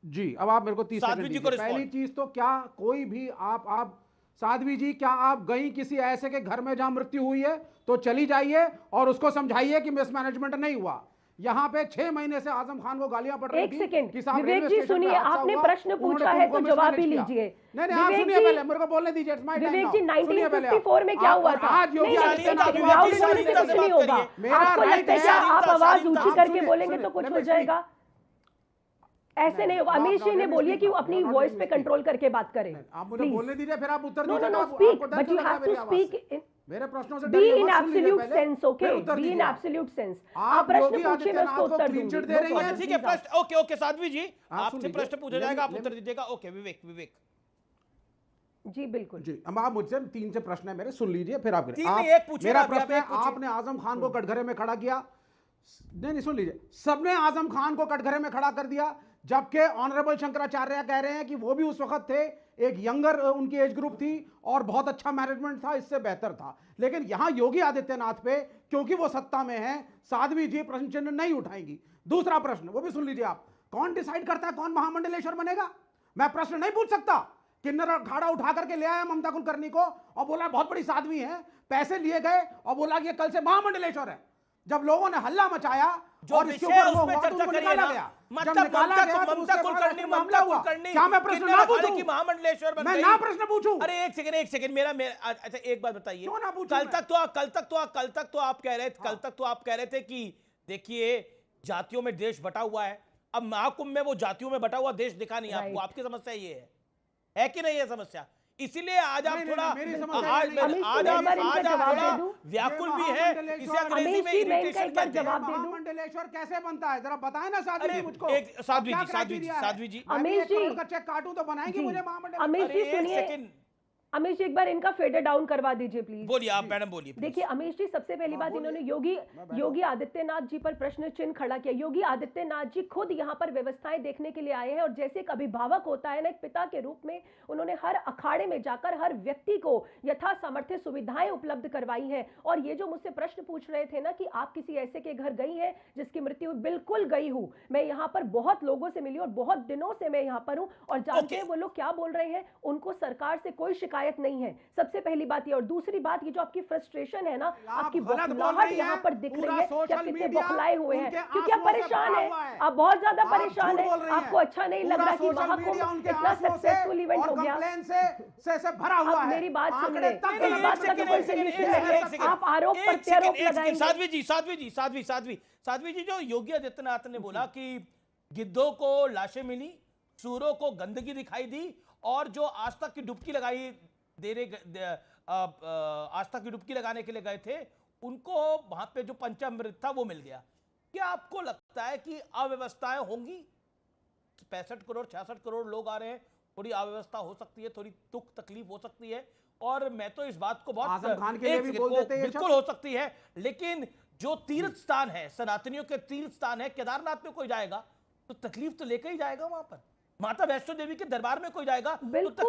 Speaker 13: जी। अब आप मेरे को 30 सेकंड दीजिए। पहली चीज तो, क्या कोई भी आप साध्वी जी, क्या आप गई किसी ऐसे के घर में जहां मृत्यु हुई है तो चली जाइए और उसको समझाइए कि मिसमैनेजमेंट नहीं हुआ। यहाँ पे 6 महीने से आजम खान को गालियां पड़ रही थी।
Speaker 15: एक सेकंड विवेक जी, सुनिए, आपने प्रश्न पूछा है तो जवाब भी लीजिए।
Speaker 13: नहीं, आप सुनिए पहले, मेरे को बोलने दीजिए।
Speaker 15: विवेक जी, 1954 में क्या हुआ था?
Speaker 13: आपको
Speaker 15: लगता है क्या आप आवाज ऊंची करके बोलेंगे तो कुछ हो जाएगा? ऐसे नहीं होगा। अमीश जी ने बोलिए कि वो अपनी वॉइस पे कंट्रोल करके बात करें।
Speaker 13: आप मुझे बोलने दीजिए, फिर आप उत्तर दीजिए।
Speaker 15: No, speak, but you have to speak
Speaker 13: मेरे प्रश्नों से
Speaker 15: be in absolute sense. Okay, be in absolute sense. आप प्रश्न पूछिए, मैं उसको उत्तर दूंगी।
Speaker 1: दे रही हैं। ठीक है, प्रश्न ओके साध्वी जी, आपसे प्रश्न पूछा जाएगा, आप उत्तर दीजिएगा। ओके, विवेक
Speaker 15: जी, बिल्कुल
Speaker 13: जी। अब आप मुझसे 3 से प्रश्न है मेरे, सुन लीजिए फिर आप।
Speaker 1: मेरा
Speaker 13: प्रश्न है, आपने आजम खान को कटघरे में खड़ा किया, नहीं सुन लीजिए, सबने आजम खान को कटघरे में खड़ा कर दिया, जबकि ऑनरेबल शंकराचार्य कह रहे हैं कि वो भी उस वक्त थे, एक यंगर उनकी एज ग्रुप थी और बहुत अच्छा मैनेजमेंट था, इससे बेहतर था। लेकिन यहां योगी आदित्यनाथ पे, क्योंकि वो सत्ता में है, साध्वी जी प्रश्न चिन्ह नहीं उठाएंगी। दूसरा प्रश्न वो भी सुन लीजिए आप, कौन डिसाइड करता है कौन महामंडलेश्वर बनेगा? मैं प्रश्न नहीं पूछ सकता। किन्नर अखाड़ा उठा करके ले आया ममता कुलकर्णी को और बोला बहुत बड़ी साध्वी है, पैसे लिए गए और बोला कि कल से महामंडलेश्वर है। जब लोगों ने हल्ला मचाया और इसके ऊपर वो हुआ तो उनको निकाला गया। जब निकाला गया तो उसके बाद मामला हुआ। क्या मैं प्रश्न ना पूछूं?
Speaker 1: महामंडलेश्वर बन
Speaker 13: मैं
Speaker 1: गई?
Speaker 13: ना प्रश्न पूछूं?
Speaker 1: अरे एक सेकंड मेरा अच्छा एक बात बताइए,
Speaker 13: क्यों ना पूछूं?
Speaker 1: कल तक तो आप कह रहे थे कि देखिए जातियों में देश बटा हुआ है। अब महाकुंभ में वो जातियों में बटा हुआ देश दिखा नहीं आपको। आपकी समस्या ये है कि नहीं? ये समस्या इसीलिए आज आप थोड़ा व्याकुल भी है, इसे अंग्रेजी में इरिटेशन कहते हैं।
Speaker 13: महामंडलेश्वर कैसे बनता है जरा बताएं ना साध्वी जी मुझको।
Speaker 1: साध्वी जी
Speaker 13: अमीश जी का चेक काटूं तो बनाएंगे मुझे महामंडलेश्वर?
Speaker 15: अमीश जी सुनिए, अमीश जी एक बार इनका फेडर डाउन करवा दीजिए प्लीज।
Speaker 1: बोलिए आप मैडम, बोलिए।
Speaker 15: देखिए अमीश जी, सबसे पहली बात इन्होंने योगी आदित्यनाथ जी पर प्रश्न चिन्ह खड़ा किया। योगी आदित्यनाथ जी खुद यहाँ पर व्यवस्थाएं देखने के लिए आए हैं और जैसे एक अभिभावक होता है ना, एक पिता के रूप में उन्होंने हर अखाड़े में जाकर हर व्यक्ति को यथा सामर्थ्य सुविधाएं उपलब्ध करवाई हैं। और ये जो मुझसे प्रश्न पूछ रहे थे ना कि आप किसी ऐसे के घर गई हैं जिसकी मृत्यु हुई, बिल्कुल गई हूं। मैं यहाँ पर बहुत लोगों से मिली और बहुत दिनों से मैं यहाँ पर हूँ और जानते हैं वो लोग क्या बोल रहे हैं। उनको सरकार से कोई शिकायत नहीं है, सबसे पहली बात ये। और दूसरी बात, ये जो आपकी फ्रस्ट्रेशन है ना, आपकी बौखलाहट यहाँ पर दिख रही है कि आप कितने बौखलाए हुए हैं, क्योंकि आप परेशान हैं, आप बहुत ज्यादा परेशान हैं। आपको अच्छा नहीं लग रहा कि महाकुंभ इतना सक्सेसफुल इवेंट हो गया,
Speaker 13: से भरा हुआ है।
Speaker 15: मेरी बात सुन रहे, मेरी बात का कोई सॉल्यूशन नहीं है, आप आरोप प्रत्यारोप लगाएंगे।
Speaker 1: साध्वी जी, जो योगी आदित्यनाथ ने बोला कि गिद्धों को लाशें मिली, सूरों को गंदगी दिखाई दी और जो आस्था की डुबकी लगाई आस्था की डुबकी लगाने के लिए गए थे, उनको वहां पे जो पंचामृत था वो मिल गया। क्या आपको लगता है कि अव्यवस्थाएं होंगी? 65 करोड़ 66 करोड़ लोग आ रहे हैं, थोड़ी अव्यवस्था हो सकती है, थोड़ी दुख तकलीफ हो सकती है। और मैं तो इस बात को बहुत
Speaker 13: आजम खान के लिए भी बोल देते हैं,
Speaker 1: बिल्कुल हो सकती है, लेकिन जो तीर्थ स्थान है, सनातनियों के तीर्थ स्थान है, केदारनाथ में कोई जाएगा तो तकलीफ तो लेकर ही जाएगा। वहां पर माता वैष्णो देवी के दरबार में कोई जाएगा तो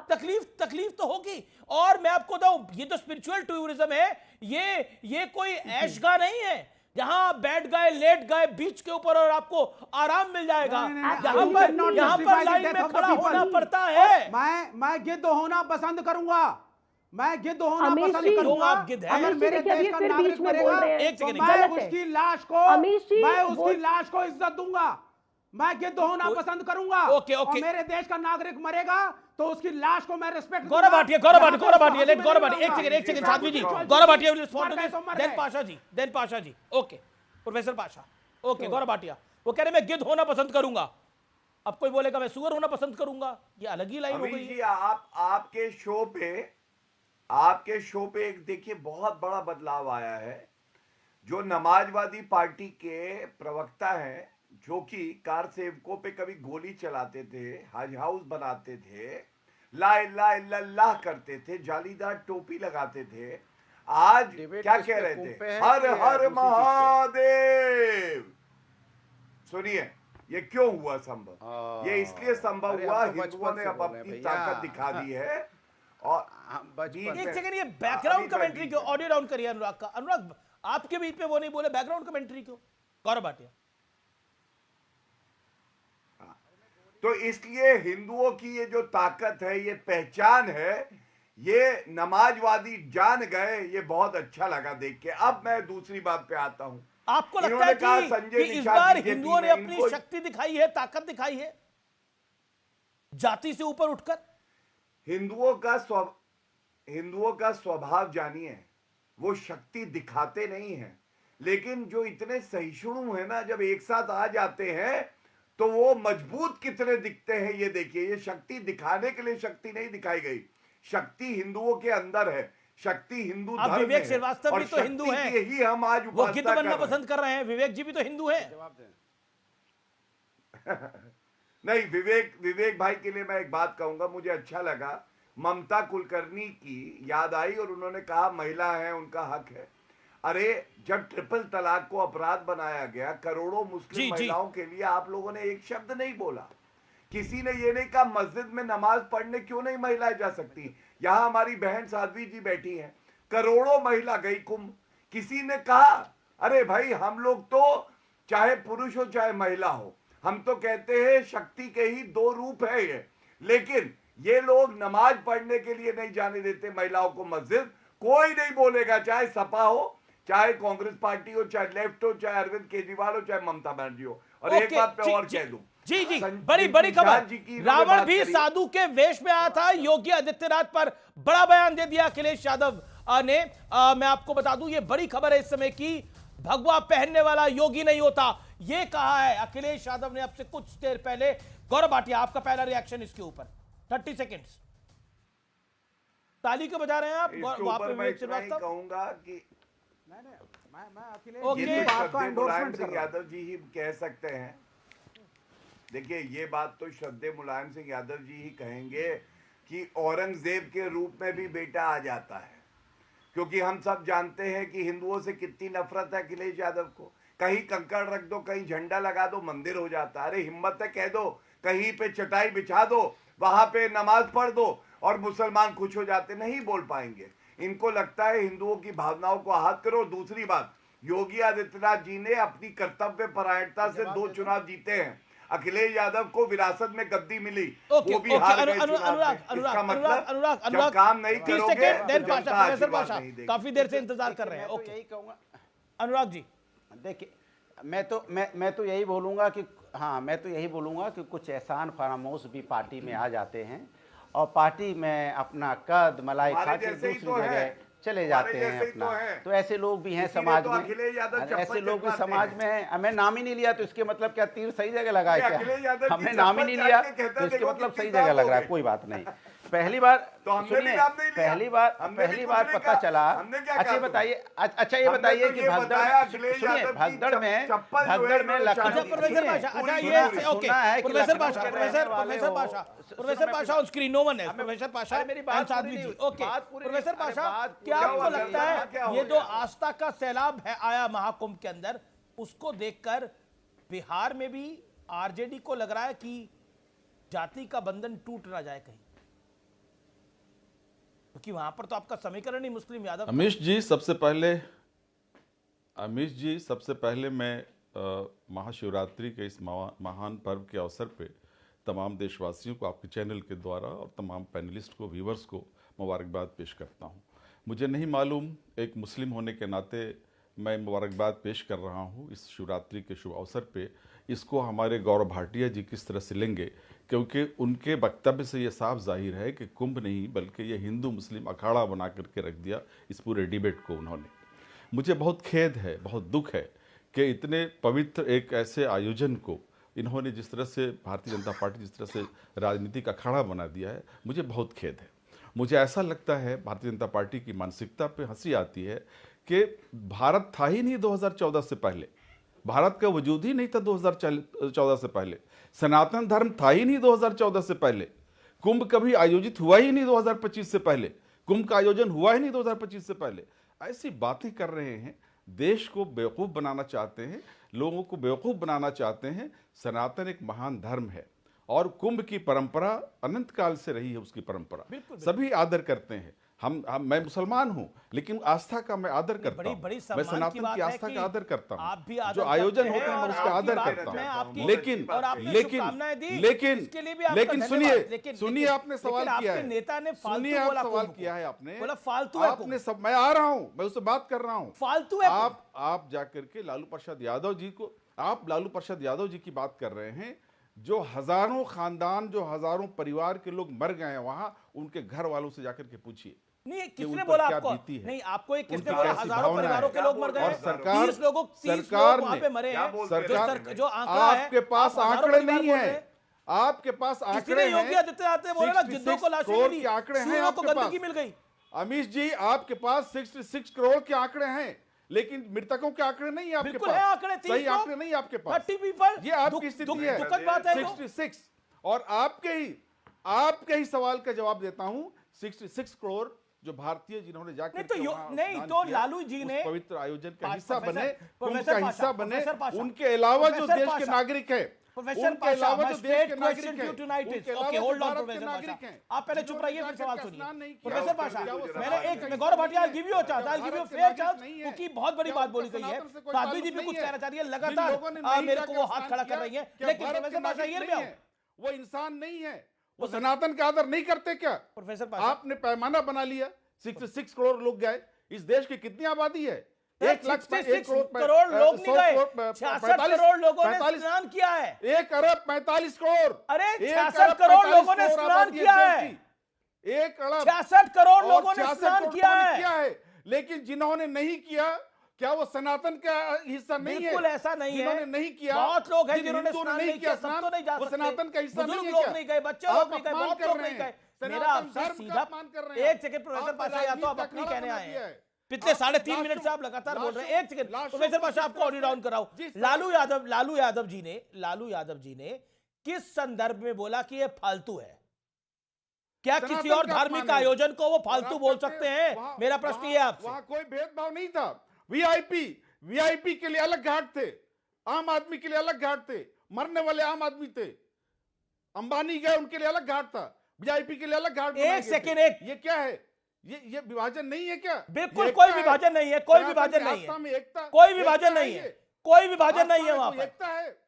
Speaker 1: तकलीफ तो होगी। और मैं आपको बताऊं, ये जो स्पिरिचुअल टूरिज्म है, ये कोई ऐशगा नहीं है जहां बैठ गए, लेट गए बीच के ऊपर और आपको आराम मिल जाएगा। यहाँ पर लाइन में खड़ा होना पड़ता है।
Speaker 13: मैं गिद्ध होना पसंद करूंगा, मैं गिद्ध होना पसंद करूंगा।
Speaker 1: आप गिद्ध हैं?
Speaker 13: अगर मेरे देश का नागरिक मरेगा तो मैं उसकी लाश को इज्जत दूंगा। मैं गिद्ध होना पसंद करूंगा। और मेरे देश का नागरिक मरेगा तो उसकी लाश को मैं रिस्पेक्ट दूंगा।
Speaker 1: गौरव भाटिया, लेट गौरव भाटिया, एक second Sadhvi ji, Gaurav Bhatia will respond to this, then Pasha ji, okay professor Pasha, okay Gaurav Bhatia, वो कह रहे मैं गिद्ध होना पसंद करूंगा। अब कोई बोलेगा मैं सुअर होना पसंद करूंगा, ये अलग ही लाइन हो गई है।
Speaker 14: आपके शो पे एक देखिए बहुत बड़ा बदलाव आया है। जो समाजवादी पार्टी के प्रवक्ता हैं, जो कि कार सेवकों पे कभी गोली चलाते थे, हज हाउस बनाते थे, ला इलाहा इल्लल्लाह करते थे, जालीदार टोपी लगाते थे, आज क्या कह रहे थे? हर हर महादेव। सुनिए, ये क्यों हुआ संभव? ये इसलिए संभव हुआ, हिंदुओं ने अब अपनी ताकत दिखा दी है। और
Speaker 1: एक सेकंड, ये बैकग्राउंड कमेंट्री क्यों? ऑडियो डाउन करिए अनुराग का। अनुराग, आपके बीच में वो नहीं बोले, बैकग्राउंड कमेंट्री क्यों? गौरव भाटिया।
Speaker 14: तो इसलिए हिंदुओं की ये जो ताकत है, ये पहचान है, ये नमाजवादी जान गए। ये बहुत अच्छा लगा देख के। अब मैं दूसरी बात पे आता हूं।
Speaker 1: आपको लगता है कि इस बार हिंदुओं ने अपनी शक्ति दिखाई है, ताकत दिखाई है, जाति से ऊपर उठकर?
Speaker 14: हिंदुओं का स्वभाव जानिए, वो शक्ति दिखाते नहीं हैं, लेकिन जो इतने सहिष्णु है ना, जब एक साथ आ जाते हैं तो वो मजबूत कितने दिखते हैं। ये देखिए, ये शक्ति दिखाने के लिए शक्ति नहीं दिखाई गई, शक्ति हिंदुओं के अंदर है, शक्ति हिंदू धर्म में है।
Speaker 1: विवेक श्रीवास्तव भी तो हिंदू हैं,
Speaker 14: यही हम आज
Speaker 1: वो गिद्ध बनना पसंद कर रहे हैं। विवेक जी भी तो हिंदू हैं।
Speaker 14: नहीं, विवेक भाई के लिए मैं एक बात कहूंगा, मुझे अच्छा लगा, ममता कुलकर्णी की याद आई और उन्होंने कहा महिला है, उनका हक है। अरे जब ट्रिपल तलाक को अपराध बनाया गया, करोड़ों मुस्लिम महिलाओं के लिए आप लोगों ने एक शब्द नहीं बोला। किसी ने ये नहीं कहा मस्जिद में नमाज पढ़ने क्यों नहीं महिलाएं जा सकती। यहां हमारी बहन साध्वी जी बैठी हैं, करोड़ों महिला गई कुंभ, किसी ने कहा अरे भाई हम लोग तो चाहे पुरुष हो चाहे महिला हो, हम तो कहते हैं शक्ति के ही दो रूप है ये, लेकिन ये लोग नमाज पढ़ने के लिए नहीं जाने देते महिलाओं को मस्जिद। कोई नहीं बोलेगा, चाहे सपा हो, चाहे कांग्रेस पार्टी हो, चाहे लेफ्ट हो, चाहे अरविंद केजरीवाल हो, चाहे ममता बनर्जी हो। और एक बात पे और कह दूं,
Speaker 1: जी जी बड़ी बड़ी खबर, रावण भी साधु के वेश में आया था, योगी आदित्यनाथ पर बड़ा बयान दे दिया अखिलेश यादव ने। मैं आपको बता दूं ये बड़ी खबर है इस समय की, भगवा पहनने वाला योगी नहीं होता, ये कहा है अखिलेश यादव ने अब से कुछ देर पहले। गौरव भाटिया आपका पहला रिएक्शन इसके ऊपर, 30 सेकेंड्स। ताली क्यों बजा रहे हैं आप?
Speaker 14: कहूंगा कि मुलायम सिंह यादव जी ही कह सकते हैं। देखिए ये बात तो श्रद्धेय मुलायम सिंह यादव जी ही कहेंगे कि औरंगजेब के रूप में भी बेटा आ जाता है, क्योंकि हम सब जानते हैं कि हिंदुओं से कितनी नफरत है अखिलेश यादव को। कहीं कंकड़ रख दो, कहीं झंडा लगा दो, मंदिर हो जाता है। अरे हिम्मत है कह दो, कहीं पे चटाई बिछा दो, वहां पे नमाज पढ़ दो और मुसलमान खुश हो जाते। नहीं बोल पाएंगे, इनको लगता है हिंदुओं की भावनाओं को आहत करो। दूसरी बात, योगी आदित्यनाथ जी ने अपनी कर्तव्य परायणता से 2 चुनाव जीते हैं। अखिलेश यादव को विरासत में गद्दी मिली, वो भी हार गए चुनाव में। इसका मतलब जब काम नहीं करोगे
Speaker 1: प्रोफेसर पाशा काफी देर से इंतजार कर रहे हैं। ओके
Speaker 13: यही कहूंगा
Speaker 1: अनुराग जी,
Speaker 13: देखिए मैं तो यही बोलूंगा कि हाँ, मैं तो यही बोलूंगा कि कुछ एहसान फरामोश भी पार्टी में आ जाते हैं और पार्टी में अपना कद मलाई खा के दूसरी जगह चले जाते हैं अपना। तो ऐसे लोग भी हैं समाज में, ऐसे लोग भी समाज में हैं। हमें नाम ही नहीं लिया तो इसके मतलब क्या तीर सही जगह लगा है क्या? हमने नाम ही नहीं लिया तो इसके मतलब सही जगह लग रहा है। कोई बात नहीं, पहली बार सुनिए, पहली बार पता चला। अच्छा बताइए, अच्छा ये बताइए कि भगदड़ में
Speaker 1: professor Pasha on screen, no one है। प्रोफेसर पाशा मेरी बात साध्वी जी। ओके प्रोफेसर पाशा, क्या आपको लगता है ये जो आस्था का सैलाब है आया महाकुंभ के अंदर, उसको देखकर बिहार में भी आरजेडी को लग रहा है कि जाति का बंधन टूट ना जाए कहीं, क्योंकि वहां पर तो आपका समीकरण ही मुस्लिम यादव।
Speaker 16: अमीश जी सबसे पहले मैं महाशिवरात्रि के इस महान पर्व के अवसर पे तमाम देशवासियों को आपके चैनल के द्वारा और तमाम पैनलिस्ट को, व्यूवर्स को मुबारकबाद पेश करता हूं। मुझे नहीं मालूम, एक मुस्लिम होने के नाते मैं मुबारकबाद पेश कर रहा हूं इस शिवरात्रि के शुभ अवसर पे। इसको हमारे गौरव भाटिया जी किस तरह से लेंगे, क्योंकि उनके वक्तव्य से ये साफ जाहिर है कि कुंभ नहीं बल्कि ये हिंदू मुस्लिम अखाड़ा बना करके रख दिया इस पूरे डिबेट को उन्होंने। मुझे बहुत खेद है, बहुत दुख है कि इतने पवित्र एक ऐसे आयोजन को इन्होंने जिस तरह से भारतीय जनता पार्टी जिस तरह से राजनीतिक अखाड़ा बना दिया है, मुझे बहुत खेद है। मुझे ऐसा लगता है भारतीय जनता पार्टी की मानसिकता पे हंसी आती है कि भारत था ही नहीं 2014 से पहले, भारत का वजूद ही नहीं था 2014 से पहले, सनातन धर्म था ही नहीं 2014 से पहले, कुंभ कभी आयोजित हुआ ही नहीं 2025 से पहले, कुंभ का आयोजन हुआ ही नहीं 2025 से पहले। ऐसी बातें कर रहे हैं, देश को बेवकूफ़ बनाना चाहते हैं, लोगों को बेवकूफ़ बनाना चाहते हैं। सनातन एक महान धर्म है और कुंभ की परंपरा अनंत काल से रही है, उसकी परंपरा सभी आदर करते हैं। मैं मुसलमान हूं लेकिन आस्था का मैं आदर करता हूं, मैं सनातन की आस्था का आदर करता हूं, जो आयोजन होते हैं मैं उसका आदर करता हूं। लेकिन सुनिए आपने सवाल किया है, सुनिए आप सवाल किया है आपने, मैं आ रहा हूं, मैं उससे बात कर रहा हूं। फालतू आप जाकर के लालू प्रसाद यादव जी को, आप लालू प्रसाद यादव जी की बात कर रहे हैं, जो हजारों खानदान, जो हजारों परिवार के लोग मर गए हैं वहां, उनके घर वालों से जाकर के पूछिए।
Speaker 1: नहीं, किसने बोला आपको? नहीं, आपको एक किसने बोला हजारों परिवारों के लोग मर गए? और सरकार 30 लोग वहां पे मरे हैं। सरकार जो आंकड़ा है,
Speaker 16: आपके पास आंकड़े नहीं है, आपके पास आंकड़े हैं।
Speaker 1: योगी आदित्यनाथ ने बोला ना, गिद्धों को लाशें मिली,
Speaker 16: आंकड़े हैं,
Speaker 1: आपको गंदगी मिल गई।
Speaker 16: अमीश जी, आपके पास 66 करोड़ के आंकड़े हैं, लेकिन मृतकों के आंकड़े नहीं है आपके पास।
Speaker 1: आंकड़े
Speaker 16: सही आंकड़े नहीं आपके पास।
Speaker 1: 30 पीपल,
Speaker 16: ये आपकी स्थिति है,
Speaker 1: दुखद बात है
Speaker 16: 66। और आपके ही सवाल का जवाब देता हूं, 66 करोड़ जो भारतीय जिन्होंने जाकर
Speaker 1: नहीं तो
Speaker 16: के वहाँ
Speaker 1: नहीं
Speaker 16: दान
Speaker 1: तो
Speaker 16: किया,
Speaker 1: लालू जी
Speaker 16: उस
Speaker 1: ने
Speaker 16: पवित्र आयोजन का हिस्सा
Speaker 1: प्रोफेसर-
Speaker 16: बने,
Speaker 1: प्रोफेसर
Speaker 16: उनका
Speaker 1: पाशा,
Speaker 16: हिस्सा बने,
Speaker 1: प्रोफेसर पाशा,
Speaker 16: उनके अलावा जो
Speaker 1: प्रोफेसर
Speaker 16: देश के
Speaker 1: पाशा,
Speaker 16: नागरिक है,
Speaker 1: प्रोफेसर
Speaker 16: उनके
Speaker 1: पाशा,
Speaker 16: अलावा
Speaker 1: my
Speaker 16: जो देश
Speaker 1: straight
Speaker 16: के
Speaker 1: question
Speaker 16: नागरिक
Speaker 1: to you tonight
Speaker 16: है,
Speaker 1: is-
Speaker 16: उनके
Speaker 1: okay,
Speaker 16: अलावा
Speaker 1: hold
Speaker 16: जो
Speaker 1: on,
Speaker 16: भारत के
Speaker 1: प्रोफेसर
Speaker 16: नागरिक
Speaker 1: पाशा।
Speaker 16: हैं,
Speaker 1: आप पहले चुप रहिए, फिर
Speaker 16: जिन्होंने
Speaker 1: सवाल
Speaker 16: जाकर
Speaker 1: सुनिए।
Speaker 16: स्नान नहीं किया,
Speaker 1: प्रोफेसर
Speaker 16: क्या
Speaker 1: पाशा,
Speaker 16: वो
Speaker 1: मैंने
Speaker 16: भारत
Speaker 1: एक
Speaker 16: का
Speaker 1: गौरव भाटिया
Speaker 16: हिस्सा
Speaker 1: गिव
Speaker 16: नहीं
Speaker 1: यू
Speaker 16: है?
Speaker 1: Chance, I give you
Speaker 16: Bharat के
Speaker 1: फेयर
Speaker 16: नागरिक
Speaker 1: चांस,
Speaker 16: नहीं है?
Speaker 1: क्योंकि बहुत बड़ी
Speaker 16: क्या
Speaker 1: बात
Speaker 16: उनका
Speaker 1: बोली गई है।
Speaker 16: सनातन से कोई
Speaker 1: साध्वी जी
Speaker 16: ताल्लुक
Speaker 1: भी कुछ
Speaker 16: नहीं है?
Speaker 1: कहना चाह रही है,
Speaker 16: जिन
Speaker 1: लगातार
Speaker 16: लोगों ने नहीं
Speaker 1: मेरे को वो
Speaker 16: जाकर
Speaker 1: हाथ
Speaker 16: स्नान
Speaker 1: खड़ा कर
Speaker 16: किया,
Speaker 1: रही है,
Speaker 16: क्या
Speaker 1: लेकिन
Speaker 16: भारत के
Speaker 1: प्रोफेसर पाशा
Speaker 16: नागरिक
Speaker 1: हियर
Speaker 16: नहीं
Speaker 1: में
Speaker 16: है? वो इंसान नहीं है, वो सनातन का आदर नहीं करते क्या?
Speaker 1: प्रोफेसर पाशा
Speaker 16: आपने पैमाना बना लिया, 66 करोड़ लोग गए, इस देश की कितनी आबादी है?
Speaker 1: 66 करोड़ लोग नहीं गए, 66 करोड़ लोगों ने स्नान किया है।
Speaker 16: 1 अरब 45 करोड़,
Speaker 1: अरे
Speaker 16: 1
Speaker 1: 66
Speaker 16: अरब
Speaker 1: करोड़
Speaker 16: 45
Speaker 1: लोगों ने
Speaker 16: करोड़
Speaker 1: स्नान
Speaker 16: आबादी
Speaker 1: किया
Speaker 16: देश
Speaker 1: है।
Speaker 16: की। 1 अरब
Speaker 1: 66 करोड़
Speaker 16: और
Speaker 1: लोगों ने
Speaker 16: 66
Speaker 1: स्नान
Speaker 16: करोड़
Speaker 1: किया
Speaker 16: लोगों ने
Speaker 1: है।
Speaker 16: लेकिन जिन्होंने नहीं किया, क्या वो सनातन का हिस्सा नहीं है?
Speaker 1: बिल्कुल ऐसा नहीं है।
Speaker 16: जिन्होंने नहीं किया,
Speaker 1: बहुत लोग हैं
Speaker 16: जिन
Speaker 1: जिन्होंने
Speaker 16: हिंदुओं ने
Speaker 1: स्नान नहीं किया, सब
Speaker 16: स्नान,
Speaker 1: तो नहीं जा
Speaker 16: वो
Speaker 1: सकते।
Speaker 16: सनातन का हिस्सा
Speaker 1: बुजुर्ग
Speaker 16: नहीं है
Speaker 1: लोग
Speaker 16: क्या?
Speaker 1: नहीं गए, बच्चे
Speaker 16: आप
Speaker 1: लोग नहीं गए,
Speaker 16: अपमान
Speaker 1: बहुत
Speaker 16: कर
Speaker 1: लोग
Speaker 16: रहे
Speaker 1: नहीं गए।
Speaker 16: हैं।
Speaker 1: मेरा
Speaker 16: सनातन
Speaker 1: आपसे
Speaker 16: धर्म का
Speaker 1: सीधा
Speaker 16: अपमान कर रहे हैं।
Speaker 1: एक सेकंड प्रोफेसर
Speaker 16: आप
Speaker 1: पाशा, या तो आप
Speaker 16: राजनीति
Speaker 1: अपनी
Speaker 16: का
Speaker 1: कहने
Speaker 16: खड़ा
Speaker 1: आए
Speaker 16: बना दिया
Speaker 1: हैं,
Speaker 16: है।
Speaker 1: पिछले 3.5 मिनट से आप लगातार बोल रहे हैं। एक सेकंड प्रोफेसर पाशा, आपको ऑडियो डाउन कराओ। लालू यादव जी ने किस संदर्भ में बोला कि ये फालतू है? क्या किसी और धार्मिक आयोजन को वो फालतू बोल सकते हैं? मेरा प्रश्न ये आपसे।
Speaker 16: वहां कोई भेदभाव नहीं था। वीआईपी के लिए अलग घाट थे, आम आदमी के लिए अलग घाट थे, मरने वाले आम आदमी थे, अंबानी गए उनके लिए अलग घाट था, वीआईपी के लिए अलग घाट।
Speaker 1: एक सेकंड,
Speaker 16: ये क्या है? ये विभाजन नहीं है क्या?
Speaker 1: बिल्कुल कोई विभाजन नहीं है, कोई विभाजन नहीं है, कोई विभाजन नहीं है, कोई विभाजन नहीं है। वहां पर
Speaker 16: एकता है।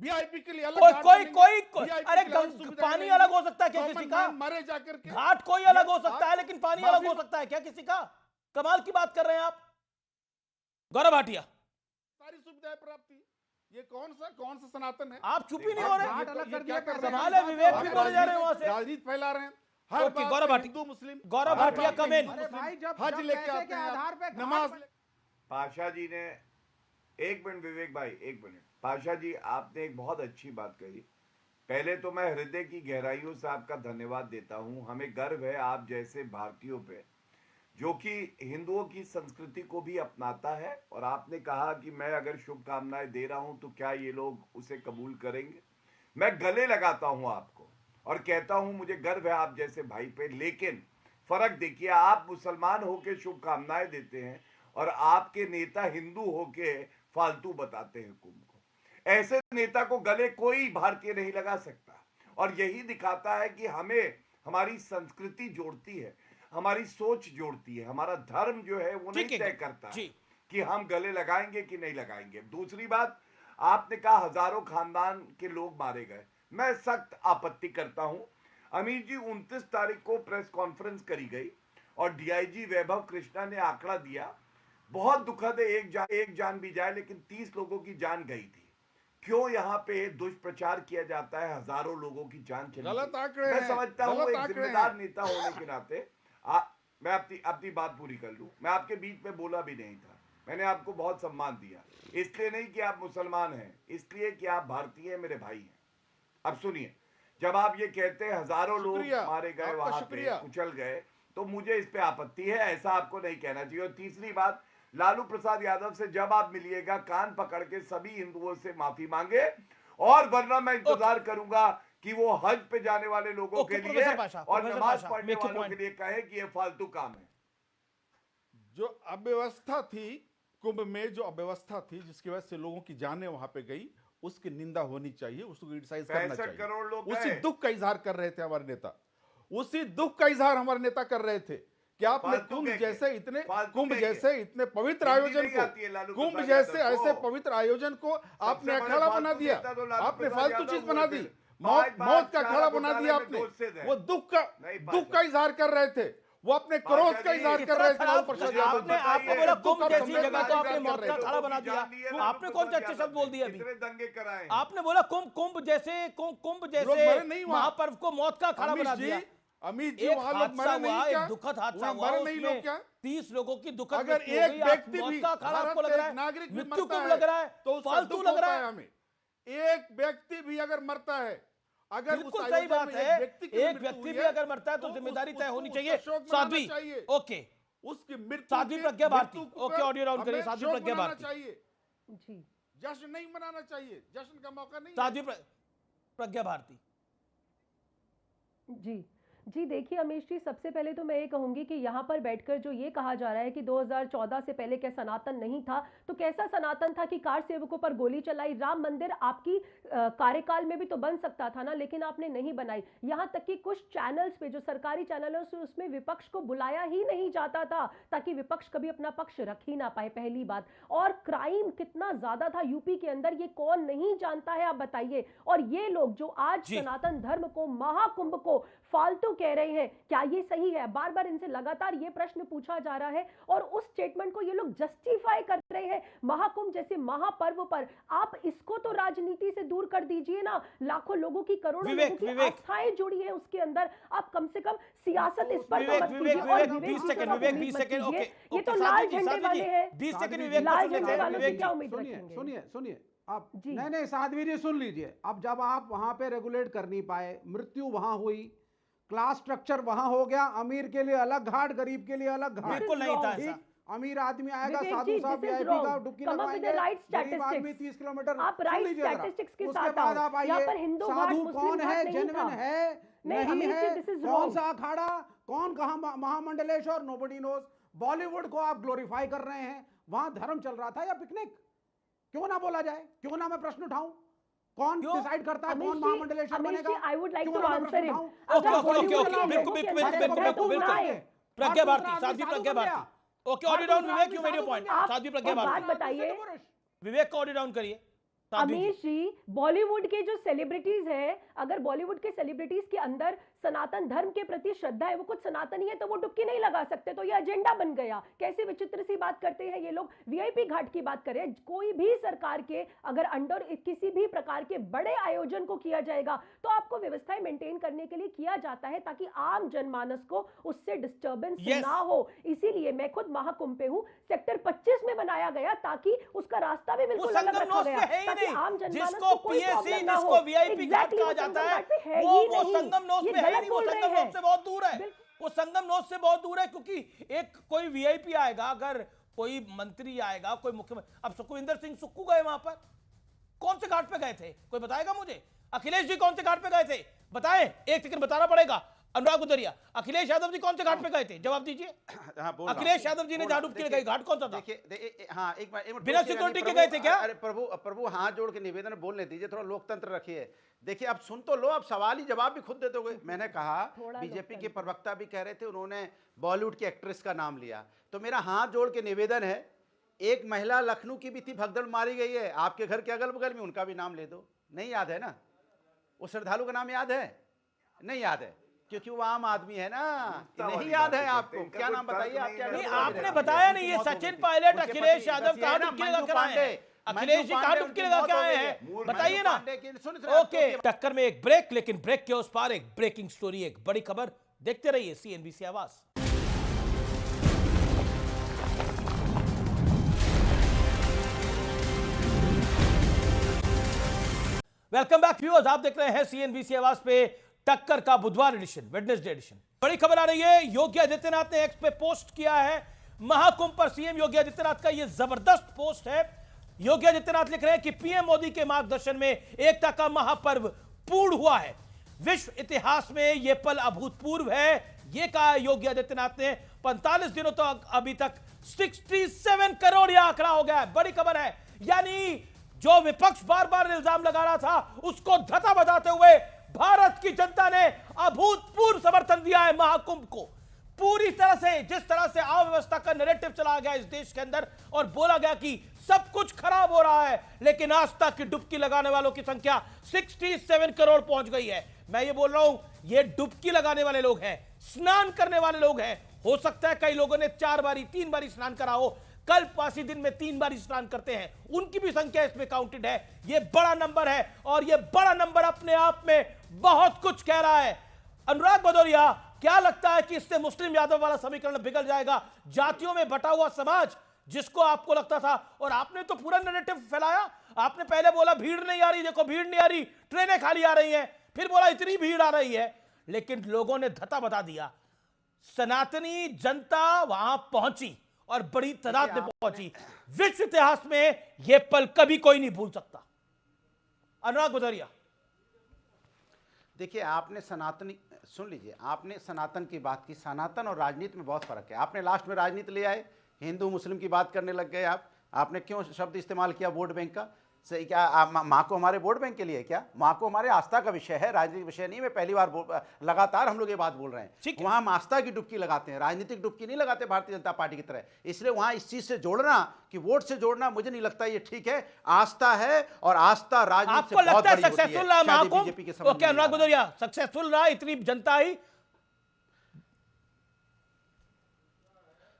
Speaker 16: वीआईपी के लिए अलग
Speaker 1: कोई अरे पानी अलग हो सकता है क्या किसी का?
Speaker 16: मरे जाकर के
Speaker 1: घाट कोई अलग हो सकता है, लेकिन पानी अलग हो सकता है क्या किसी का? कमाल की बात कर रहे हैं आप गौरव भाटिया।
Speaker 16: सारी सुविधाएं प्राप्ति, ये कौन सा सनातन है?
Speaker 1: आप चुप ही नहीं हो रहे।
Speaker 16: अलग कर दिया,
Speaker 1: कमाल है, विवेक भी बोले जा रहे हैं वहां से,
Speaker 16: राजनीति फैला रहे हैं। हर बात
Speaker 1: गौरव भाटिया,
Speaker 16: हिंदू मुस्लिम,
Speaker 1: गौरव भाटिया कम इन।
Speaker 16: हज लेके आते हैं, नमाज।
Speaker 14: पाशा जी ने, एक मिनट विवेक भाई, एक मिनट। पाशा जी, आपने एक बहुत अच्छी बात कही। पहले तो मैं हृदय की गहराइयों से आपका धन्यवाद देता हूं। हमें गर्व है आप जैसे भारतीयों पे, जो कि हिंदुओं की संस्कृति को भी अपनाता है। और आपने कहा कि मैं अगर शुभकामनाएं दे रहा हूं तो क्या ये लोग उसे कबूल करेंगे? मैं गले लगाता हूं आपको और कहता हूं मुझे गर्व है आप जैसे भाई पे। लेकिन फर्क देखिए, आप मुसलमान होके शुभकामनाएं देते हैं और आपके नेता हिंदू होके फालतू बताते हैं कुंभ को। ऐसे नेता को गले कोई भारतीय नहीं लगा सकता। और यही दिखाता है कि हमें हमारी संस्कृति जोड़ती है, हमारी सोच जोड़ती है। हमारा धर्म जो है वो नहीं तय करता है कि हम गले लगाएंगे कि नहीं लगाएंगे। दूसरी बात, आपने कहा हजारों खानदान के लोग मारे गए। मैं सख्त आपत्ति करता हूं। अमीर जी, 29 तारीख को प्रेस कॉन्फ्रेंस करी गई और डीआईजी वैभव कृष्णा ने आंकड़ा दिया। बहुत दुखद है, एक जान भी जाए, लेकिन 30 लोगों की जान गई थी। क्यों यहाँ पे दुष्प्रचार किया जाता है? हजारों लोगों की जान चली।
Speaker 16: गलत आंकड़े हैं,
Speaker 14: मैं समझता हूँ
Speaker 16: गलत
Speaker 14: एक
Speaker 16: आंकड़े
Speaker 14: जिम्मेदार
Speaker 16: हैं।
Speaker 14: नेता होने के नाते मैं अपनी बात पूरी कर लूं। मैं आपके बीच में बोला भी नहीं था। मैंने आपको बहुत सम्मान दिया, इसलिए नहीं कि आप मुसलमान हैं, इसलिए कि आप भारतीय हैं, मेरे भाई हैं। अब सुनिए, जब आप ये कहते हैं हजारों लोग मारे गए, वहां पे कुचल गए, तो मुझे इस पे आपत्ति है। ऐसा आपको नहीं कहना चाहिए। और तीसरी बात, लालू प्रसाद यादव से जब आप मिलिएगा, कान पकड़ के सभी हिंदुओं से माफी मांगे, और वरना मैं इंतजार करूंगा कि वो हज पे जाने वाले लोगों के लिए और नमाज पढ़ने वालों के लिए कहे कि ये फालतू काम है।
Speaker 16: जो अव्यवस्था थी कुंभ में, जो अव्यवस्था थी जिसकी वजह से लोगों की जानें वहां पे गई, उसकी निंदा होनी चाहिए, उसको क्रिटिसाइज करना
Speaker 14: 65 करोड़ लोग
Speaker 16: चाहिए। उसी
Speaker 14: गए।
Speaker 16: दुख का इजहार कर रहे थे हमारे नेता, उसी दुख का इजहार हमारे नेता कर रहे थे कि आपने कुंभ जैसे इतने पवित्र आयोजन को, कुंभ जैसे ऐसे पवित्र आयोजन को आपने अखाड़ा बना दिया, आपने फालतू चीज बना दी, मौत का अखाड़ा बना दिया आपने। वो दुख का इजहार कर रहे थे, वो अपने क्रोध का इजहार कर रहे थे।
Speaker 1: आपने बोला कुंभ जैसी जगह को आपने मौत का अखाड़ा बना दिया। आपने कौन से अच्छे शब्द बोल दिए अभी?
Speaker 14: दंगे कराए
Speaker 1: आपने बोला कुंभ जैसे महापर्व को मौत का अखाड़ा बना दिया।
Speaker 16: अमित जी, वहां लोग मरे नहीं क्या?
Speaker 1: दुखद हादसा हुआ,
Speaker 16: मरे नहीं लोग क्या?
Speaker 1: 30 लोगों की दुखद
Speaker 16: अगर
Speaker 1: मृत्यु हो गई,
Speaker 16: एक व्यक्ति
Speaker 1: मौत
Speaker 16: भी
Speaker 1: का अखाड़ा आपको लग रहा है,
Speaker 16: नागरिक
Speaker 1: मृत्यु कब लग रहा है,
Speaker 16: तो
Speaker 1: फालतू लग रहा है
Speaker 16: हमें। एक व्यक्ति भी अगर मरता है, अगर
Speaker 1: बिल्कुल सही बात है, एक व्यक्ति भी अगर मरता है तो जिम्मेदारी तय होनी चाहिए। साध्वी, ओके,
Speaker 16: उसकी मृत्यु,
Speaker 1: Sadhvi Pragya Bharti, okay, audio down करिए। साध्वी प्रज्ञा भारती,
Speaker 16: जी, जश्न नहीं मनाना चाहिए, जश्न का मौका नहीं।
Speaker 1: साध्वी प्रज्ञा भारती,
Speaker 15: जी जी देखिए अमीश जी, सबसे पहले तो मैं ये कहूंगी कि यहाँ पर बैठकर जो ये कहा जा रहा है कि 2014 से पहले क्या सनातन नहीं था, तो कैसा सनातन था कि कार सेवकों पर गोली चलाई? राम मंदिर आपकी कार्यकाल में भी तो बन सकता था ना, लेकिन आपने नहीं बनाई। यहाँ तक कि कुछ चैनल्स पे, जो सरकारी चैनलों से, उसमें विपक्ष को बुलाया ही नहीं जाता था ताकि विपक्ष कभी अपना पक्ष रख ही ना पाए, पहली बात। और क्राइम कितना ज्यादा था यूपी के अंदर, ये कौन नहीं जानता है, आप बताइए। और ये लोग जो आज सनातन धर्म को, महाकुंभ को फालतू कह रहे हैं, क्या ये सही है? बार बार इनसे लगातार ये प्रश्न पूछा जा रहा है और उस स्टेटमेंट को ये लोग जस्टिफाई कर रहे हैं महाकुंभ जैसे महापर्व पर। आप इसको तो राजनीति से दूर कर दीजिए ना, लाखों लोगों की, करोड़ों लोगों की आस्थाएं जुड़ी है उसके अंदर, आप कम से कम सियासत इस पर तो मत कीजिए। और
Speaker 1: 20 सेकंड ओके,
Speaker 15: ये तो लाल झंडे वाले हैं,
Speaker 1: 20 सेकंड विवेक,
Speaker 15: लाल झंडे वालों से क्या उम्मीद रखेंगे?
Speaker 13: सुनिए आप, नहीं साध्वी जी सुन लीजिए। अब जब आप वहां पे रेगुलेट कर नहीं पाए, मृत्यु वहां हुई, क्लास स्ट्रक्चर वहां हो गया, अमीर के लिए अलग घाट, गरीब के लिए अलग घाट।
Speaker 1: बिल्कुल नहीं था ऐसा।
Speaker 13: अमीर आदमी आएगा, साधु साहब वीआईपी का डुबकी लगाएंगे, गरीब आदमी 30 किलोमीटर।
Speaker 15: आप राइट स्टैटिस्टिक्स के साथ
Speaker 13: बाद आप आइए,
Speaker 15: साधु
Speaker 13: कौन है, जेन्युइन है नहीं है, कौन सा अखाड़ा, कौन कहां महामंडलेश्वर, नोबडी नोज। बॉलीवुड को आप ग्लोरीफाई कर रहे हैं, वहां धर्म चल रहा था या पिकनिक? क्यों ना बोला जाए, क्यों ना मैं प्रश्न उठाऊं? कौन डिसाइड करता है कौन महामंडलेश्वर बनेगा?
Speaker 15: I would like to answer him.
Speaker 1: Pragya Bharti, Sadhvi Pragya Bharti, okay, audio down Vivek, you made your point. Sadhvi Pragya Bharti,
Speaker 15: बात बताइए,
Speaker 1: विवेक को ऑडियो डाउन करिए।
Speaker 15: अमीश जी, बॉलीवुड के जो सेलिब्रिटीज हैं, अगर बॉलीवुड के सेलिब्रिटीज के अंदर सनातन धर्म के प्रति श्रद्धा है, वो कुछ सनातनी है, तो वो डुबकी नहीं लगा सकते, तो ये एजेंडा बन गया। कैसी विचित्र सी बात करते हैं ये लोग। वीआईपी घाट की बात करें, कोई भी सरकार के अगर अंडर किसी भी प्रकार के बड़े आयोजन को किया जाएगा तो आपको व्यवस्थाएं मेंटेन करने के लिए किया जाता है ताकि आम जनमानस को उससे डिस्टर्बेंस ना हो। इसीलिए मैं खुद महाकुंभ पे हूँ, सेक्टर 25 में बनाया गया ताकि उसका रास्ता भी बिल्कुल अलग रखा गया ताकि आम जनमानस को कोई प्रॉब्लम ना हो।
Speaker 1: जिसको वीआईपी घाट कहा जाता है, वो संगम नोस पे है नहीं, वो संगम नोस से बहुत दूर है, वो संगम नोस से बहुत दूर है। क्योंकि एक कोई वीआईपी आएगा, अगर कोई मंत्री आएगा, कोई मुख्यमंत्री, अब सुखविंदर सिंह सुक्खू गए वहां पर, कौन से घाट पे गए थे, कोई बताएगा मुझे? अखिलेश जी कौन से घाट पे गए थे, बताएं, एक सेकंड बताना पड़ेगा। अनुराग गुदरिया, अखिलेश यादव जी कौन से घाट पे गए थे, जवाब दीजिए। अखिलेश यादव जी ने जहां डुबकी लगाई, घाट कौन सा था?
Speaker 17: हाँ, एक बार
Speaker 1: बिना सिक्योरिटी के गए थे क्या?
Speaker 17: अरे प्रभु हाथ जोड़ के निवेदन बोलने दीजिए, थोड़ा लोकतंत्र रखिए। देखिए अब सुन तो लो, अब सवाल ही जवाब भी खुद दे दोगे। मैंने कहा, बीजेपी के प्रवक्ता भी कह रहे थे, उन्होंने बॉलीवुड की एक्ट्रेस का नाम लिया, तो मेरा हाथ जोड़ के निवेदन है, एक महिला लखनऊ की भी थी, भगदड़ मारी गई है, आपके घर के अगल बगल में, उनका भी नाम ले दो। नहीं याद है ना? वो श्रद्धालु का नाम याद है? नहीं याद है, क्योंकि वो आम आदमी है ना। नहीं याद है आपको? क्या नाम बताइए आप? क्या
Speaker 1: नहीं, आपने बताया नहीं। ये सचिन पायलट, अखिलेश यादव कहां डुबकी लगा कर आए हैं? अखिलेश जी कहां डुबकी लगा के आए हैं, बताइए ना। ओके, टक्कर में एक ब्रेक, लेकिन ब्रेक के उस पार एक ब्रेकिंग स्टोरी, एक बड़ी खबर। देखते रहिए सीएनबीसी आवाज। वेलकम बैक व्यूअर्स, आप देख रहे हैं सीएनबीसी आवाज पे टक्कर का बुधवार एडिशन, वेडनेसडे एडिशन। बड़ी खबर आ रही है, योगी आदित्यनाथ ने एक्स पे पोस्ट किया है महाकुंभ पर। सीएम योगी आदित्यनाथ का यह जबरदस्त पोस्ट है। योगी आदित्यनाथ लिख रहे हैं कि पीएम मोदी के मार्गदर्शन में एकता का महापर्व पूर्ण हुआ है, विश्व इतिहास में यह पल अभूतपूर्व है, यह कहा योगी आदित्यनाथ ने। 45 दिनों तक अभी तक 67 करोड़ यह आंकड़ा हो गया है। बड़ी खबर है, यानी जो विपक्ष बार बार इल्जाम लगा रहा था, उसको धता बताते हुए भारत की जनता ने अभूतपूर्व समर्थन दिया है महाकुंभ को। पूरी तरह से, जिस तरह से अव्यवस्था का नैरेटिव चला गया इस देश के अंदर और बोला गया कि सब कुछ खराब हो रहा है, लेकिन आस्था की डुबकी लगाने वालों की संख्या 67 करोड़ पहुंच गई है। मैं ये बोल रहा हूं, ये डुबकी लगाने वाले लोग हैं, स्नान करने वाले लोग हैं। हो सकता है कई लोगों ने 4 बारी 3 बारी स्नान करा हो, कल्पवासी दिन में 3 बार स्नान करते हैं, उनकी भी संख्या इसमें काउंटेड है। यह बड़ा नंबर है और यह बड़ा नंबर अपने आप में बहुत कुछ कह रहा है। अनुराग भदौरिया, क्या लगता है कि इससे मुस्लिम यादव वाला समीकरण बिगड़ जाएगा? जातियों में बटा हुआ समाज, जिसको आपको लगता था, और आपने तो पूरा नैरेटिव फैलाया। आपने पहले बोला भीड़ नहीं आ रही, देखो भीड़ नहीं आ रही, ट्रेनें खाली आ रही हैं, फिर बोला इतनी भीड़ आ रही है, लेकिन लोगों ने धता बता दिया। सनातनी जनता वहां पहुंची और बड़ी तादाद में पहुंची। विश्व इतिहास में यह पल कभी कोई नहीं भूल सकता। अनुराग भदौरिया,
Speaker 17: देखिए, आपने सनातनी, सुन लीजिए, आपने सनातन की बात की। सनातन और राजनीति में बहुत फर्क है। आपने लास्ट में राजनीति ले आए, हिंदू मुस्लिम की बात करने लग गए आप। आपने क्यों शब्द इस्तेमाल किया वोट बैंक का? सही, क्या माँ को हमारे वोट बैंक के लिए? क्या माँ को हमारे आस्था का विषय है, राजनीतिक विषय नहीं। मैं पहली बार लगातार हम लोग ये बात बोल रहे हैं। वहाँ हम आस्था की डुबकी लगाते हैं, राजनीतिक डुबकी नहीं लगाते भारतीय जनता पार्टी की तरह। इसलिए वहाँ इस चीज से जोड़ना कि वोट से जोड़ना, मुझे नहीं लगता ये ठीक है। आस्था है और आस्था राजनीति से बहुत बड़ी होती है।
Speaker 1: सक्सेसफुल रहा महाकुंभ?
Speaker 17: बीजेपी के समझ
Speaker 1: ओके, अनुराग भदौरिया, सक्सेसफुल रहा? इतनी जनता आई?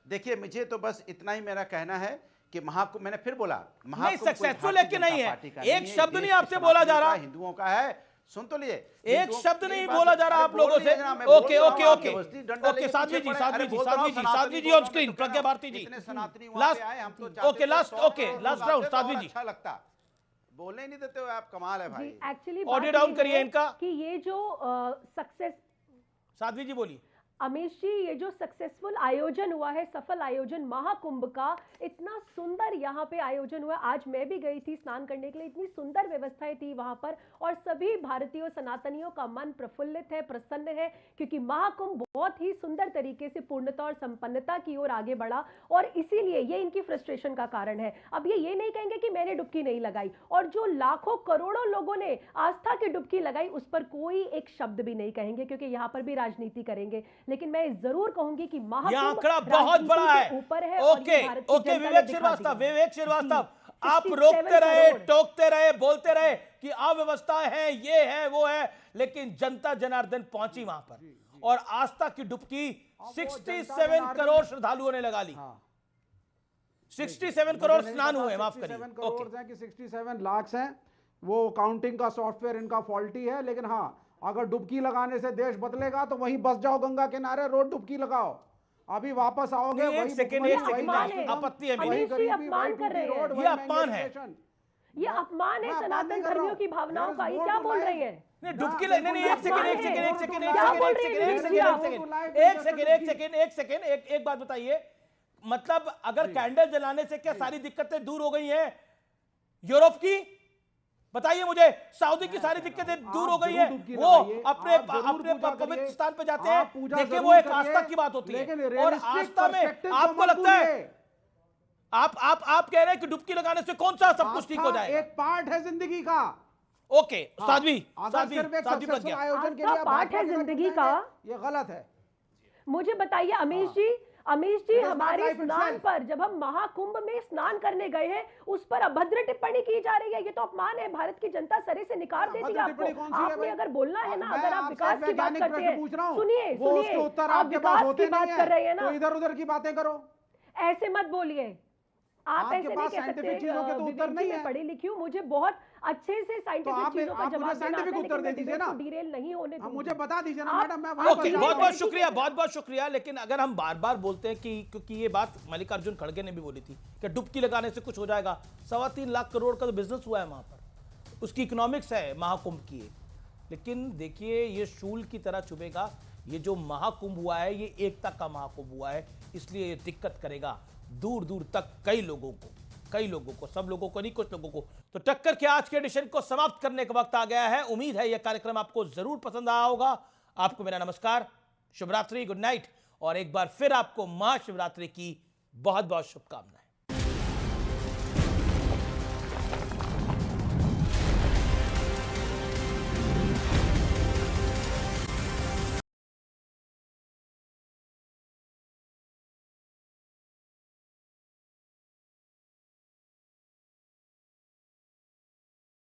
Speaker 17: देखिए, मुझे तो बस इतना ही मेरा कहना है कि महाकुंभ, मैंने फिर बोला,
Speaker 1: नहीं सक्सेसफुल है कि नहीं है? एक शब्द नहीं आपसे बोला जा रहा,
Speaker 17: हिंदुओं का है। सुन तो लिए,
Speaker 1: एक शब्द नहीं बोला जा रहा आप लोगों से। Okay okay okay okay, Sadhvi ji, Sadhvi ji, Sadhvi ji, Sadhvi ji on screen, Pragya Bharti ji, last, okay last, okay last round, Sadhvi ji.
Speaker 17: अच्छा लगता, बोलने नहीं देते हो आप, कमाल है भाई।
Speaker 15: एक्चुअली
Speaker 1: ऑडियो डाउन करिए इनका
Speaker 15: कि ये जो सक्सेस,
Speaker 1: साध्वी जी बोलिए।
Speaker 15: अमीश जी, ये जो सक्सेसफुल आयोजन हुआ है, सफल आयोजन महाकुंभ का, इतना सुंदर यहाँ पे आयोजन हुआ। आज मैं भी गई थी स्नान करने के लिए, इतनी सुंदर व्यवस्थाएं थी वहां पर, और सभी भारतीयों सनातनियों का मन प्रफुल्लित है, प्रसन्न है, क्योंकि महाकुंभ बहुत ही सुंदर तरीके से पूर्णता और संपन्नता की ओर आगे बढ़ा, और इसीलिए ये इनकी फ्रस्ट्रेशन का कारण है। अब ये नहीं कहेंगे कि मैंने डुबकी नहीं लगाई, और जो लाखों करोड़ों लोगों ने आस्था की डुबकी लगाई उस पर कोई एक शब्द भी नहीं कहेंगे, क्योंकि यहाँ पर भी राजनीति करेंगे। लेकिन मैं जरूर कहूंगी कि महाकुंभ
Speaker 1: आंकड़ा बहुत बड़ा है।
Speaker 15: ऊपर है।
Speaker 1: ओके ओके, विवेक श्रीवास्तव, आप रोकते रहे, टोकते रहे, बोलते रहे कि अव्यवस्था है, ये है, वो है, लेकिन जनता जनार्दन पहुंची वहां पर, और आस्था की डुबकी 67 करोड़ श्रद्धालुओं ने लगा ली। 67 करोड़ स्नान हुए, माफ करिए।
Speaker 13: 67 करोड़ हैं कि 67 लाख हैं, वो काउंटिंग का सॉफ्टवेयर इनका फॉल्टी है। लेकिन हाँ, अगर डुबकी लगाने से देश बदलेगा तो वहीं बस जाओ, गंगा किनारे रोड डुबकी लगाओ, अभी वापस आओगे।
Speaker 1: एक सेकंड, आपत्ति है मेरी,
Speaker 15: अपमान कर रहे हैं,
Speaker 1: ये अपमान है,
Speaker 15: ये अपमान है सनातन धर्मियों की भावनाओं का। ये क्या बोल रही है?
Speaker 1: नहीं डुबकी नहीं, एक बात बताइए, मतलब अगर कैंडल जलाने से क्या सारी दिक्कतें दूर हो गई हैं यूरोप की? बताइए मुझे, सऊदी की सारी दिक्कतें दूर हो गई है, वो अपने पवित्र स्थान पे जाते हैं। देखिए, वो एक आस्था की बात होती है, और आस्था में आपको लगता है, आप कह रहे हैं कि डुबकी लगाने से कौन सा सब कुछ ठीक हो जाएगा?
Speaker 13: एक पार्ट है जिंदगी का।
Speaker 1: ओके, साध्वी प्रज्ञा,
Speaker 13: आयोजन के लिए
Speaker 15: पार्ट है जिंदगी का,
Speaker 13: ये गलत है।
Speaker 15: मुझे बताइए अमीश जी, हमारे स्नान पर, जब हम महाकुंभ में स्नान करने गए हैं, उस पर अभद्र टिप्पणी की जा रही है। ये तो अपमान है, भारत की जनता सरे से निकाल देती है आपको। आपने अगर बोलना है ना, अगर आप विकास की बात करते हैं, सुनिए, आप विकास की बात कर रहे हैं ना,
Speaker 13: तो इधर उधर की बातें करो,
Speaker 15: ऐसे मत बोलिए। आप ऐसे नहीं कह सकते।
Speaker 13: तो उत्तर नहीं है।
Speaker 15: पढ़ी लिखी हूँ, मुझे बहुत अच्छे से साइंटिफिक चीजों का जवाब देना आता है,
Speaker 13: उत्तर दे दीजिए ना,
Speaker 15: डिरेल नहीं होने दूंगी।
Speaker 13: मुझे बता दीजिए ना मैडम, मैं
Speaker 1: ओके, बहुत बहुत शुक्रिया। लेकिन अगर हम बार बार बोलते हैं कि, क्योंकि ये बात मल्लिकार्जुन खड़गे ने भी बोली थी कि डुबकी लगाने से कुछ हो जाएगा, 3.25 लाख करोड़ का तो बिजनेस हुआ है वहां पर, उसकी इकोनॉमिक्स है महाकुंभ की। लेकिन देखिए, ये शूल की तरह चुभेगा। ये जो महाकुंभ हुआ है, ये एकता का महाकुंभ हुआ है, इसलिए ये दिक्कत करेगा दूर दूर तक कई लोगों को, सब लोगों को नहीं, कुछ लोगों को। तो टक्कर के आज के एडिशन को समाप्त करने का वक्त आ गया है। उम्मीद है यह कार्यक्रम आपको जरूर पसंद आया होगा। आपको मेरा नमस्कार, शुभ रात्रि, गुड नाइट, और एक बार फिर आपको महाशिवरात्रि की बहुत बहुत शुभकामनाएं।